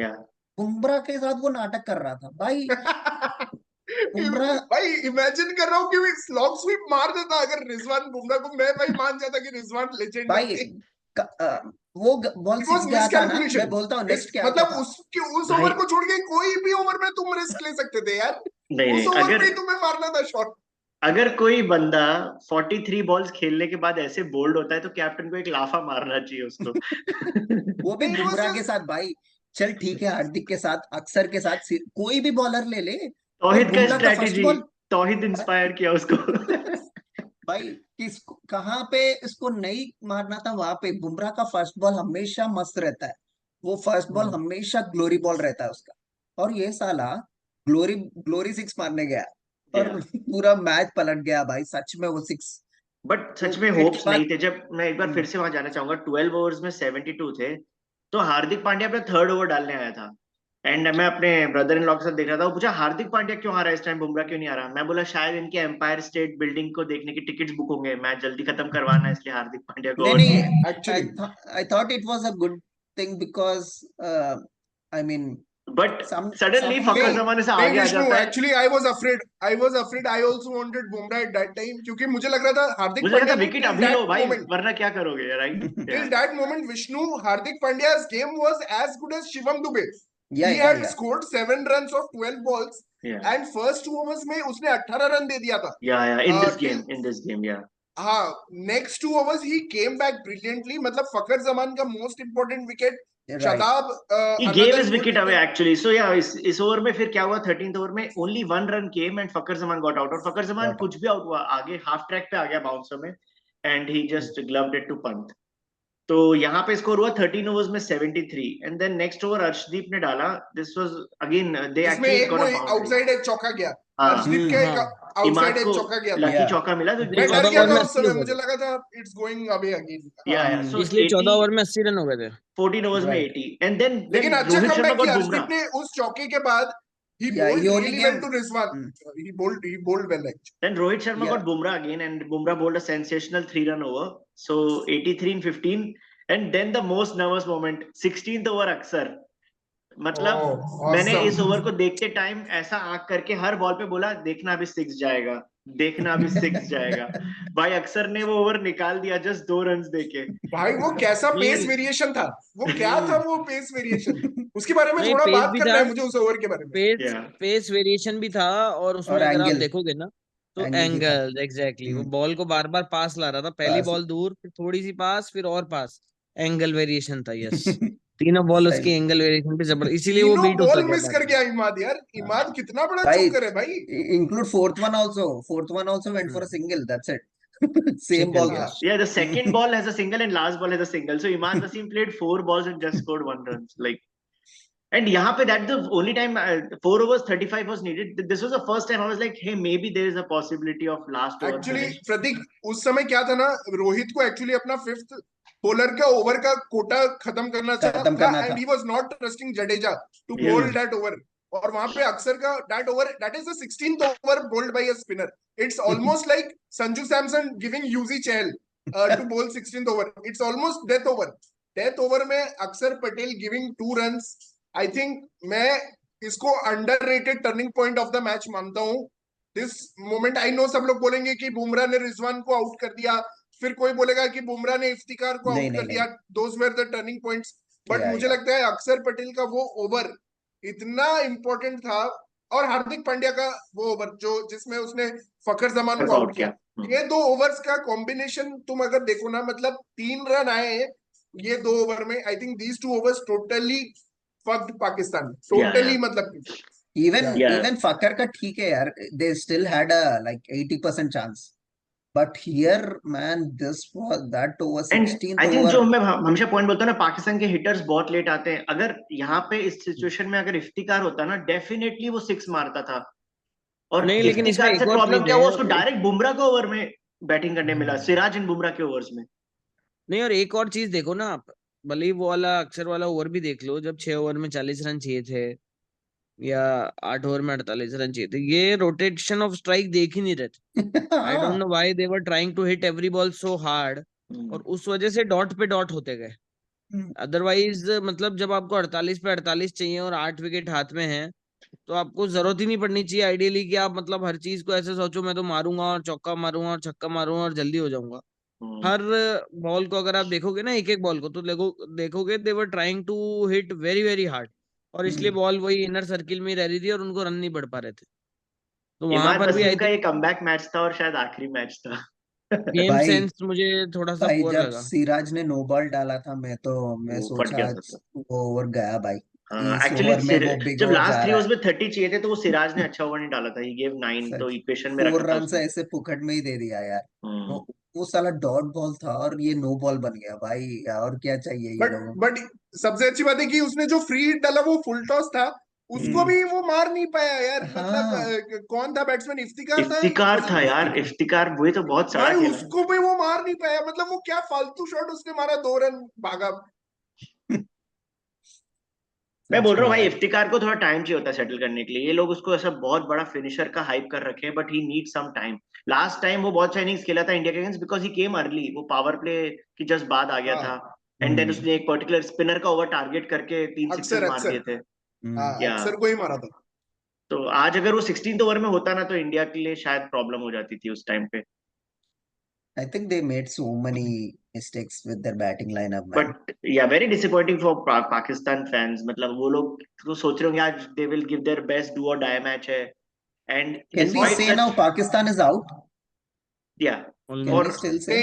[SPEAKER 2] Yeah
[SPEAKER 3] Bumrah के साथ वो नाटक कर रहा था भाई। बुमराह,
[SPEAKER 1] भाई इमेजिन कर रहा हूँ कि स्लॉग स्वीप मार देता अगर रिजवान बुमराह को, मैं भाई मान जाता कि रिजवान लेजेंड
[SPEAKER 3] भाई
[SPEAKER 1] है।
[SPEAKER 3] वो बॉल
[SPEAKER 1] इट
[SPEAKER 3] 6
[SPEAKER 1] वाज
[SPEAKER 3] गया था ना, मैं
[SPEAKER 1] मिसकैलकुलेशन,
[SPEAKER 3] बोलता हूँ नेक्स्ट क्या क्या
[SPEAKER 1] मतलब
[SPEAKER 3] था।
[SPEAKER 1] उसके उस
[SPEAKER 2] भाई
[SPEAKER 1] ओवर को छोड़ के कोई भी ओवर में तुम रिस्क ले सकते थे यार,
[SPEAKER 2] नहीं
[SPEAKER 1] उस
[SPEAKER 2] नहीं,
[SPEAKER 1] ओवर
[SPEAKER 2] अगर
[SPEAKER 1] पे ही तुम्हें मारना था शॉट।
[SPEAKER 2] अगर कोई बंदा 43 बॉल्स खेलने के बाद ऐसे बोल्ड होता है तो कैप्टन को एक लाफा मारना चाहिए उसको।
[SPEAKER 3] वो भी
[SPEAKER 1] नहीं इट वाज
[SPEAKER 3] बुमराह के
[SPEAKER 1] जस्ट,
[SPEAKER 3] साथ भाई। चल ठीक है, हार्दिक के साथ, अक्सर के साथ, कोई भी बॉलर ले ले, भाई
[SPEAKER 2] तौहिद का
[SPEAKER 3] बुमराह का first
[SPEAKER 2] strategy,
[SPEAKER 3] ball.
[SPEAKER 2] Thowheed inspire किया उसको।
[SPEAKER 3] भाई किस, कहाँ पे इसको नहीं मारना था, वहां पे बुमराह का फर्स्ट बॉल हमेशा मस्त रहता है। वो फर्स्ट बॉल हमेशा ग्लोरी बॉल रहता है उसका। और ये साला ग्लोरी ग्लोरी 6 मारने गया और
[SPEAKER 2] या
[SPEAKER 3] पूरा मैच पलट गया भाई, सच में वो 6।
[SPEAKER 2] बट
[SPEAKER 3] वो
[SPEAKER 2] सच में
[SPEAKER 3] विकेट के
[SPEAKER 2] होप्स
[SPEAKER 3] बाद,
[SPEAKER 2] नहीं थे। जब मैं एक बार फिर से वहां जाना चाहूंगा, 12 ओवर्स में 72 थे, तो हार्दिक पांड्या अपना थर्ड ओवर डालने आया था। एंड मैं अपने ब्रदर इन लॉ के साथ देख रहा था, वो पूछा हार्दिक पांड्या क्यों आ रहा है इस टाइम, बुमराह क्यों नहीं आ रहा। मैं बोला शायद इनके एम्पायर स्टेट बिल्डिंग को देखने की टिकट्स बुक होंगे, मैच जल्दी खत्म करवाना है इसलिए हार्दिक पांड्या को
[SPEAKER 3] नहीं
[SPEAKER 2] और
[SPEAKER 3] नहीं,
[SPEAKER 2] नहीं।
[SPEAKER 3] I
[SPEAKER 1] actually
[SPEAKER 3] I thought it was a good thing because I mean
[SPEAKER 2] but
[SPEAKER 3] some
[SPEAKER 2] suddenly Fakhar
[SPEAKER 1] नहीं,
[SPEAKER 3] somehow,
[SPEAKER 2] जमाने से
[SPEAKER 1] नहीं
[SPEAKER 2] आगे आ
[SPEAKER 1] विष्णु,
[SPEAKER 2] जाता है।
[SPEAKER 1] Actually I was afraid, I also wanted Bumrah at that time, क्योंकि मुझे लग रहा था हार्दिक
[SPEAKER 2] मुझे लगा था
[SPEAKER 1] पांड्या ने
[SPEAKER 2] विकेट
[SPEAKER 1] टिल
[SPEAKER 2] अभी लो
[SPEAKER 1] दैट
[SPEAKER 2] भाई
[SPEAKER 1] मोमेंट,
[SPEAKER 2] वरना क्या करोगे, right.
[SPEAKER 1] till that moment Vishnu, Hardik Pandya's game was as good as Shivam Dube.
[SPEAKER 3] या
[SPEAKER 1] He
[SPEAKER 3] या
[SPEAKER 1] had
[SPEAKER 3] या
[SPEAKER 1] scored 7 runs of 12 balls
[SPEAKER 2] या
[SPEAKER 1] and first 2 overs में उसने 18 रन दे दिया था।
[SPEAKER 2] या
[SPEAKER 1] Till
[SPEAKER 2] इन दिस गेम या
[SPEAKER 1] हाँ, next 2 overs he came back brilliantly, मतलब फकर जमान का most important wicket,
[SPEAKER 3] right.
[SPEAKER 1] Shadab
[SPEAKER 2] he gave
[SPEAKER 1] another
[SPEAKER 2] his
[SPEAKER 1] good
[SPEAKER 2] wicket away
[SPEAKER 1] wicket।
[SPEAKER 2] actually, so yeah, इस ओवर में फिर क्या हुआ, 13th ओवर में only 1 run came and Fakhar Zaman got out, और फकर जमान
[SPEAKER 3] गॉट
[SPEAKER 2] कुछ भी आउट हुआ, आगे हाफ ट्रैक पे आ गया बाउंसर में, and he just gloved it to Pant. तो यहाँ पे स्कोर हुआ 13 ओवर्स में 73, and then next over Arshdeep ने डाला, दिस वाज अगेन दे
[SPEAKER 1] जिसमें
[SPEAKER 2] एक्चुअली
[SPEAKER 1] एक
[SPEAKER 2] गॉट
[SPEAKER 1] वो
[SPEAKER 2] अ बाउंड्री।
[SPEAKER 1] आउटसाइड एज चौका गया,
[SPEAKER 2] हाँ,
[SPEAKER 1] अर्शदीप का एक
[SPEAKER 4] हाँ
[SPEAKER 1] आउटसाइड
[SPEAKER 2] इमाद
[SPEAKER 1] एज
[SPEAKER 2] को
[SPEAKER 1] चौका गया था।
[SPEAKER 2] लकी
[SPEAKER 3] या
[SPEAKER 2] चौका मिला तो
[SPEAKER 1] मैं
[SPEAKER 2] दे
[SPEAKER 1] डर
[SPEAKER 2] गॉट
[SPEAKER 4] 14
[SPEAKER 1] गया
[SPEAKER 4] ओवर
[SPEAKER 1] था
[SPEAKER 4] में
[SPEAKER 1] उस
[SPEAKER 4] 80
[SPEAKER 1] समय,
[SPEAKER 4] हो
[SPEAKER 1] मुझे
[SPEAKER 4] गए थे,
[SPEAKER 1] लगा था इट्स गोइंग अवे अगेन।
[SPEAKER 2] या सो
[SPEAKER 4] इसलिए 14
[SPEAKER 2] 80,
[SPEAKER 4] ओवर में 80 रन हो गए थे।
[SPEAKER 2] 14 ओवर्स में
[SPEAKER 3] राइट
[SPEAKER 2] 80, एंड देन
[SPEAKER 1] लेकिन अच्छा
[SPEAKER 2] रोहित शर्मा
[SPEAKER 1] कमबैक
[SPEAKER 2] गॉट
[SPEAKER 1] किया अर्शदीप
[SPEAKER 2] बुमराह।
[SPEAKER 1] ने उस चौके के बाद। He
[SPEAKER 3] या ही
[SPEAKER 1] bowled
[SPEAKER 3] only
[SPEAKER 1] really well
[SPEAKER 3] game,
[SPEAKER 1] to Rizwan. He bowled well actually.
[SPEAKER 2] Then Rohit Sharma
[SPEAKER 3] या
[SPEAKER 2] got Bumrah again, and Bumrah bowled a sensational 3-run over. So 83 in 15. And then the most nervous moment, 16th over अक्सर। मतलब
[SPEAKER 1] Oh,
[SPEAKER 2] मैंने
[SPEAKER 1] awesome.
[SPEAKER 2] इस ओवर को देखते टाइम ऐसा आंख करके हर बॉल पे बोला, देखना अभी 6 जाएगा, देखना अभी 6 जाएगा। भाई अक्सर ने वो ओवर निकाल दिया जस्ट 2 रन्स देके।
[SPEAKER 1] भाई वो कैसा पेस
[SPEAKER 4] नहीं
[SPEAKER 1] वेरिएशन था, वो क्या था वो पेस वेरिएशन, उसके बारे में
[SPEAKER 4] नहीं
[SPEAKER 1] थोड़ा
[SPEAKER 4] पेस
[SPEAKER 1] बात
[SPEAKER 4] भी
[SPEAKER 1] करना
[SPEAKER 4] था,
[SPEAKER 1] है मुझे उस ओवर के बारे में।
[SPEAKER 4] पेस
[SPEAKER 2] या
[SPEAKER 4] पेस वेरिएशन भी था, और उसमें
[SPEAKER 3] और
[SPEAKER 4] अगर आप
[SPEAKER 3] एंगल,
[SPEAKER 4] देखोगे ना तो
[SPEAKER 3] एंगल भी था।
[SPEAKER 4] एंगल एग्जैक्टली वो बॉल को बार बार पास ला रहा था, पहली
[SPEAKER 3] बस
[SPEAKER 4] बॉल दूर, फिर थोड़ी सी पास, फिर और पास, एंगल वेरिएशन था। यस, तीनों बॉल उसकी
[SPEAKER 3] सही
[SPEAKER 4] एंगल वेरिएशन पे जबरदस्त, इसीलिए वो
[SPEAKER 1] तीनों
[SPEAKER 4] बीट होता
[SPEAKER 1] बॉल
[SPEAKER 4] गया
[SPEAKER 1] मिस
[SPEAKER 4] बाद
[SPEAKER 1] कर
[SPEAKER 4] में।
[SPEAKER 1] गया इमाद यार, इमाद कितना बड़ा
[SPEAKER 3] भाई,
[SPEAKER 1] चोकर है भाई।
[SPEAKER 3] Include fourth one also went for a single, that's it. Same
[SPEAKER 4] single
[SPEAKER 3] ball था।
[SPEAKER 4] Yes.
[SPEAKER 2] the second ball has a single and last ball has a single. So Imad Wasim played 4 balls and just scored 1 run. Like, and यहाँ पे that the only time 4 overs 35 was needed. This was the first time I was like, hey, maybe there is a possibility of last over
[SPEAKER 1] actually
[SPEAKER 2] finish.
[SPEAKER 1] प्रतीक उस समय क्या था ना, रोहित को एक्चुअली अपना 5th बॉलर का ओवर का कोटा खत्म करना
[SPEAKER 3] खत्म
[SPEAKER 1] था,
[SPEAKER 3] करना
[SPEAKER 1] एंड
[SPEAKER 3] था।
[SPEAKER 1] He was not trusting Jadeja to
[SPEAKER 2] Yeah.
[SPEAKER 1] Bowl that over. और वहां पे अक्सर का that is the 16th over bowled by a spinner. It's almost like Sanju Samson giving Yuzi Chahal to bowl 16th over. It's almost death over में Axar Patel giving 2 runs. I think मैं इसको underrated turning point of the match मानता हूँ. दिस मोमेंट, आई नो सब लोग बोलेंगे कि बुमराह ने रिजवान को आउट कर दिया, फिर कोई बोलेगा कि बुमराह ने इफ्तिकार को
[SPEAKER 3] नहीं
[SPEAKER 1] आउट
[SPEAKER 3] नहीं
[SPEAKER 1] कर
[SPEAKER 3] नहीं
[SPEAKER 1] दिया. Those were the turning points. But
[SPEAKER 3] या
[SPEAKER 1] मुझे
[SPEAKER 3] या
[SPEAKER 1] लगता है अक्षर पटेल का वो ओवर इतना इंपॉर्टेंट था, और हार्दिक पांड्या का वो ओवर जो जिसमें उसने फखर जमान को आउट किया. ये 2 ओवर्स का कॉम्बिनेशन तुम अगर देखो ना, मतलब 3 रन आए हैं ये 2 ओवर में. I think these 2 overs totally fucked Pakistan, totally. मतलब
[SPEAKER 3] even फकर का ठीक है यार, they still had a like 80% chance, but here man this was that over
[SPEAKER 2] and
[SPEAKER 3] 16th
[SPEAKER 2] I think जो
[SPEAKER 3] over.
[SPEAKER 2] मैं हमेशा पॉइंट बोलता हूँ ना, पाकिस्तान के हिटर्स बहुत लेट आते हैं. अगर यहाँ पे इस सिचुएशन में अगर इफ्तिकार होता ना, डेफिनेटली वो 6 मारता था. और
[SPEAKER 4] नहीं, लेकिन इसमें
[SPEAKER 2] इफ्तिकार से
[SPEAKER 4] एक और
[SPEAKER 2] प्रॉब्लम
[SPEAKER 4] चीज
[SPEAKER 2] क्या हुआ,
[SPEAKER 4] है.
[SPEAKER 2] उसको डायरेक्ट बुमराह को ओवर में बैटिंग करने मिला, सिराज एंड बुमराह के ओवर्स में.
[SPEAKER 4] नहीं, और एक और चीज देखो ना आप, भले ही वो वाला अक्षर वाला ओवर भी देख लो, जब 6 ओवर में 40 रन चाहिए थे या 8 ओवर में 48 रन चाहिए थे, ये रोटेशन ऑफ स्ट्राइक देख ही नहीं रहे थे. I don't know why they were trying to hit every ball so hard, और उस वजह से डॉट पे डॉट होते गए. अदरवाइज मतलब जब आपको 48 पे 48 चाहिए और 8 विकेट हाथ में है, तो आपको जरूरत ही नहीं पड़नी चाहिए आइडियली कि आप मतलब हर चीज को ऐसे सोचो मैं तो मारूंगा और चौका मारूंगा और छक्का मारूंगा और जल्दी हो जाऊंगा. हर बॉल को अगर आप देखोगे ना, एक एक बॉल को, तो देखोगे they were trying to hit very very hard, और इसलिए बॉल वही इनर सर्किल में ही रह रही थी और उनको रन नहीं बढ़ पा रहे थे. तो वहां
[SPEAKER 2] इमाद
[SPEAKER 4] पर भी
[SPEAKER 2] वसीम
[SPEAKER 4] आई
[SPEAKER 2] का
[SPEAKER 4] थिंक
[SPEAKER 2] ये कमबैक मैच था और शायद आखिरी मैच था.
[SPEAKER 4] गेम
[SPEAKER 3] भाई
[SPEAKER 4] सेंस मुझे थोड़ा सा
[SPEAKER 3] भाई
[SPEAKER 4] पुअर
[SPEAKER 3] जब
[SPEAKER 4] लगा.
[SPEAKER 3] सिराज ने नो बॉल डाला था, मैं
[SPEAKER 2] वो फट
[SPEAKER 3] सोचा
[SPEAKER 2] गया
[SPEAKER 3] आज
[SPEAKER 2] था.
[SPEAKER 3] वो ओवर गया भाई. इस
[SPEAKER 2] एक्चुअली
[SPEAKER 3] ओवर में वो बिग
[SPEAKER 2] जब
[SPEAKER 3] ओवर
[SPEAKER 2] लास्ट
[SPEAKER 3] जा
[SPEAKER 2] 3
[SPEAKER 3] रहा
[SPEAKER 2] ओवर्स में 30 चाहिए थे, तो वो सिराज ने
[SPEAKER 3] है.
[SPEAKER 2] अच्छा ओवर नहीं डाला था. ही गेव 9, तो
[SPEAKER 3] सच,
[SPEAKER 2] इक्वेशन में
[SPEAKER 3] 4
[SPEAKER 2] रखा था
[SPEAKER 3] रन
[SPEAKER 2] उसने.
[SPEAKER 3] ऐसे पुखट में ही दे दिया यार.
[SPEAKER 2] हम्म.
[SPEAKER 3] वो साला डॉट बॉल था और ये नो बॉल बन गया भाई. और क्या चाहिए ये लोगों को.
[SPEAKER 1] बट सबसे अच्छी बात है कि उसने जो फ्री हिट डाला वो फुल टॉस था, उसको
[SPEAKER 3] हम्म,
[SPEAKER 1] भी वो मार नहीं पाया यार. मतलब
[SPEAKER 3] हाँ
[SPEAKER 1] कौन था बैट्समैन, इफ्तिकार था या कुछ
[SPEAKER 2] इफ्तिकार था यार,
[SPEAKER 1] ऐसा.
[SPEAKER 2] इफ्तिकार वही तो बहुत सड़ा
[SPEAKER 1] भाई
[SPEAKER 2] खेला.
[SPEAKER 1] उसको भी वो मार नहीं पाया. मतलब वो क्या फालतू शॉट उसने मारा, 2 रन भागा.
[SPEAKER 2] मैं
[SPEAKER 3] सच
[SPEAKER 2] बोल रहा
[SPEAKER 3] में
[SPEAKER 2] हूँ भाई,
[SPEAKER 3] यार.
[SPEAKER 2] इफ्तिकार को थोड़ा टाइम चाहिए होता है सेटल करने के लिए. ये लोग उसको ऐसा बहुत बड़ा फिनिशर का हाइप कर रखे हैं, but he need some time. Last time वो बहुत अच्छा इनिंग्स खेला था इंडिया के against, because he came early. वो पावर प्ले की जस्ट बाद आ गया था,
[SPEAKER 1] हाँ,
[SPEAKER 2] एंड देन उसने एक पर्टिकुलर स्पिनर का ओवर टारगेट करके 3 सिक्सेस
[SPEAKER 1] अक्सर
[SPEAKER 2] मार दिए
[SPEAKER 1] अक्सर
[SPEAKER 2] थे.
[SPEAKER 1] हाँ,
[SPEAKER 3] हम्म.
[SPEAKER 2] या
[SPEAKER 1] अक्सर को ही मारा था.
[SPEAKER 2] तो आज अगर वो 16th ओवर में होता ना, तो इंडिया के लिए शायद प्रॉब्लम हो जाती थी उस टाइम पे.
[SPEAKER 3] I think they made so many mistakes with their batting lineup, man.
[SPEAKER 2] But yeah very disappointing for Pakistan fans. मतलब वो लोग तो सोच रहे होंगे आज they will give their best, do और डाई मैच है. And
[SPEAKER 3] Can we
[SPEAKER 2] despite
[SPEAKER 3] say now
[SPEAKER 2] such,
[SPEAKER 3] Pakistan is out?
[SPEAKER 2] या
[SPEAKER 3] Can we
[SPEAKER 2] और
[SPEAKER 3] still say?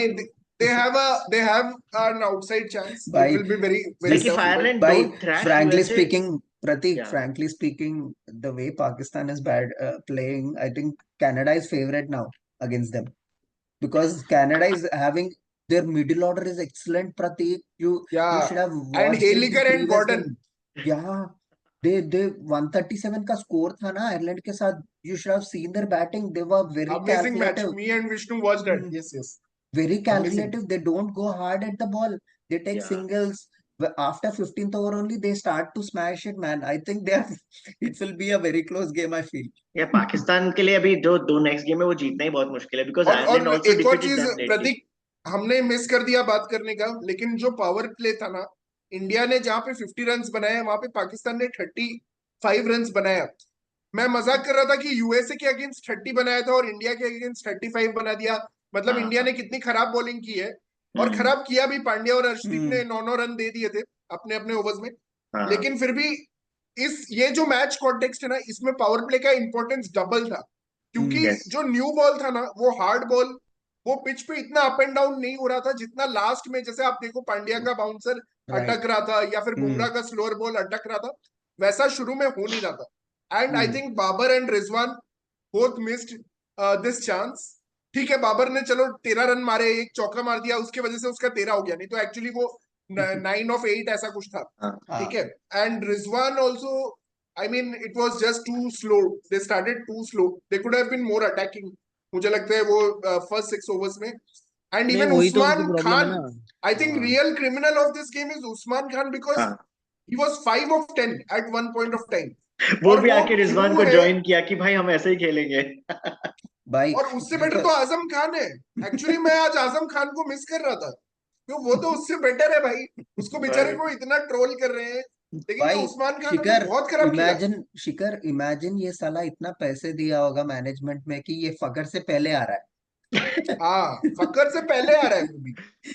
[SPEAKER 1] They have an outside chance. It
[SPEAKER 3] By
[SPEAKER 1] will be very very
[SPEAKER 2] like if
[SPEAKER 1] tough, but
[SPEAKER 2] Ireland
[SPEAKER 3] by
[SPEAKER 2] don't thrash
[SPEAKER 3] frankly
[SPEAKER 2] USA,
[SPEAKER 3] speaking, Pratik,
[SPEAKER 2] yeah,
[SPEAKER 3] frankly speaking, the way Pakistan is bad playing, I think Canada is favorite now against them, because Canada is having their middle order is excellent. Pratik, you
[SPEAKER 1] yeah.
[SPEAKER 3] should have
[SPEAKER 1] And
[SPEAKER 3] watched in the
[SPEAKER 1] Haliker and
[SPEAKER 3] previous game.
[SPEAKER 1] Gordon.
[SPEAKER 3] Yeah, they 137 का स्कोर था ना आयरलैंड के साथ. You should have seen their batting. They were very
[SPEAKER 1] Amazing match.
[SPEAKER 3] calculative.
[SPEAKER 1] Me and Vishnu watched that. Yes, yes.
[SPEAKER 3] Very
[SPEAKER 1] Amazing.
[SPEAKER 3] calculative. They don't go hard at the ball. They take
[SPEAKER 2] yeah.
[SPEAKER 3] singles. After 15th over only, they start to smash it, man. I think they are. It will be a very close game, I feel.
[SPEAKER 2] या पाकिस्तान के लिए अभी जो 2 नेक्स्ट गेम है वो जीतना ही बहुत मुश्किल है, बिकॉज आयरलैंड
[SPEAKER 1] और
[SPEAKER 2] आल्सो
[SPEAKER 1] एक और
[SPEAKER 2] डिफीटेड
[SPEAKER 1] चीज
[SPEAKER 2] देम लेटली.
[SPEAKER 1] प्रतीक, हमने मिस कर दिया बात करने का, लेकिन जो पावर प्ले था ना, इंडिया ने जहां पे 50 रन बनाए, वहां पे पाकिस्तान ने 35 रन बनाया. मैं मजाक कर रहा था कि यूएसए के अगेंस्ट 30 बनाया था और इंडिया के अगेंस्ट 35 बना दिया. मतलब इंडिया ने कितनी खराब बॉलिंग की है, और खराब किया भी. पांड्या और अर्शदीप ने 9 रन दे दिए थे अपने अपने ओवर्स में. लेकिन फिर भी ये जो मैच कॉन्टेक्स्ट है ना, इसमें पावर प्ले का इंपॉर्टेंस डबल था, क्योंकि
[SPEAKER 2] yes.
[SPEAKER 1] जो न्यू बॉल था ना, वो हार्ड बॉल, वो पिच पे इतना अप एंड डाउन नहीं हो रहा था जितना लास्ट में. जैसे आप देखो पांड्या का बाउंसर
[SPEAKER 3] Right.
[SPEAKER 1] अटक रहा था, या फिर बुमराह का स्लोअर बॉल अटक रहा था, वैसा शुरू में हो नहीं रहा था. And I think Babar and Rizwan both missed this chance. ठीक है, बाबर ने चलो 13 रन मारे, एक चौका मार दिया, उसके वजह से उसका 13 हो गया, नहीं तो एक्चुअली वो 9 of 8 ऐसा कुछ था. ठीक है. And Rizwan also, I mean, it was just too slow. They started too slow. They could have been more attacking. मुझे लगता है वो फर्स्ट 6 ओवर्स में. एंड
[SPEAKER 4] नहीं,
[SPEAKER 1] इवन
[SPEAKER 4] वही तो उनकी
[SPEAKER 1] उस्मान
[SPEAKER 4] प्रॉब्लम है
[SPEAKER 1] खान,
[SPEAKER 4] ना.
[SPEAKER 1] I think real criminal of this game is Usman Khan, because he was 5 of 10 at one point of time.
[SPEAKER 2] वो
[SPEAKER 1] और
[SPEAKER 2] भी
[SPEAKER 1] वो
[SPEAKER 2] आके रिजवान
[SPEAKER 1] क्यों
[SPEAKER 2] को
[SPEAKER 1] है?
[SPEAKER 2] ज्वाइन किया कि भाई हम ऐसे ही खेलेंगे।
[SPEAKER 3] भाई
[SPEAKER 1] और उससे बेटर तो आजम खान है। एक्चुअली मैं आज आजम खान को मिस कर रहा था, क्यों वो तो उससे बेटर है भाई। उसको बेचारे को इतना ट्रोल कर रहे हैं, लेकिन ये
[SPEAKER 3] भाई
[SPEAKER 1] उस्मान खान ने तो
[SPEAKER 3] शिखर
[SPEAKER 1] बहुत खराब खेला।
[SPEAKER 3] इमेजिन ये साला इतना पैसे दिया होगा मैनेजमेंट में कि ये फकर से पहले आ रहा है।
[SPEAKER 1] हाँ, फकर से पहले आ रहा है वो भी।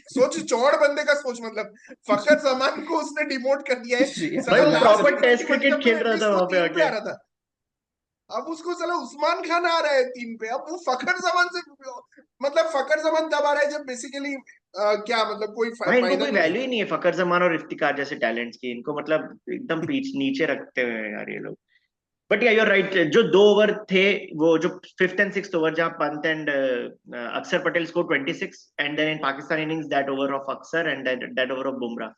[SPEAKER 1] सोच, चौड़ बंदे का सोच, मतलब फकर जमान को उसने डिमोट कर दिया है।
[SPEAKER 3] श्रेयस
[SPEAKER 2] भाई
[SPEAKER 1] साला
[SPEAKER 2] वो
[SPEAKER 3] अय्यर
[SPEAKER 1] लास्ट
[SPEAKER 3] से
[SPEAKER 2] प्रॉपर
[SPEAKER 1] की
[SPEAKER 2] टेस्ट
[SPEAKER 1] T20
[SPEAKER 2] क्रिकेट
[SPEAKER 1] जब
[SPEAKER 2] खेल
[SPEAKER 1] मैं
[SPEAKER 2] रहा था
[SPEAKER 1] एटलीस्ट वो
[SPEAKER 2] वहां पे
[SPEAKER 1] 3 पे आ
[SPEAKER 2] आके।
[SPEAKER 1] रहा था, अब उसको साला उस्मान खान आ रहा है 3 पे। अब वो फकर जमान से, मतलब फकर जमान तब आ रहा है जब बेसिकली क्या मतलब कोई
[SPEAKER 2] भाई इनको
[SPEAKER 1] फायदा
[SPEAKER 2] कोई
[SPEAKER 1] नहीं है।
[SPEAKER 2] वैल्यू ही नहीं है फकर जमान और इफ्तिकार जैसे टैलेंट्स की, इनको मतलब एकदम नीचे रखते हुए हैं यार ये लोग। बट या यूर राइट, जो 2 ओवर थे, वो जो फिफ्थ एंड सिक्स्थ ओवर जहां Pant and Axar Patel score 26, and then in Pakistan innings that over of Axar and that over of Bumrah,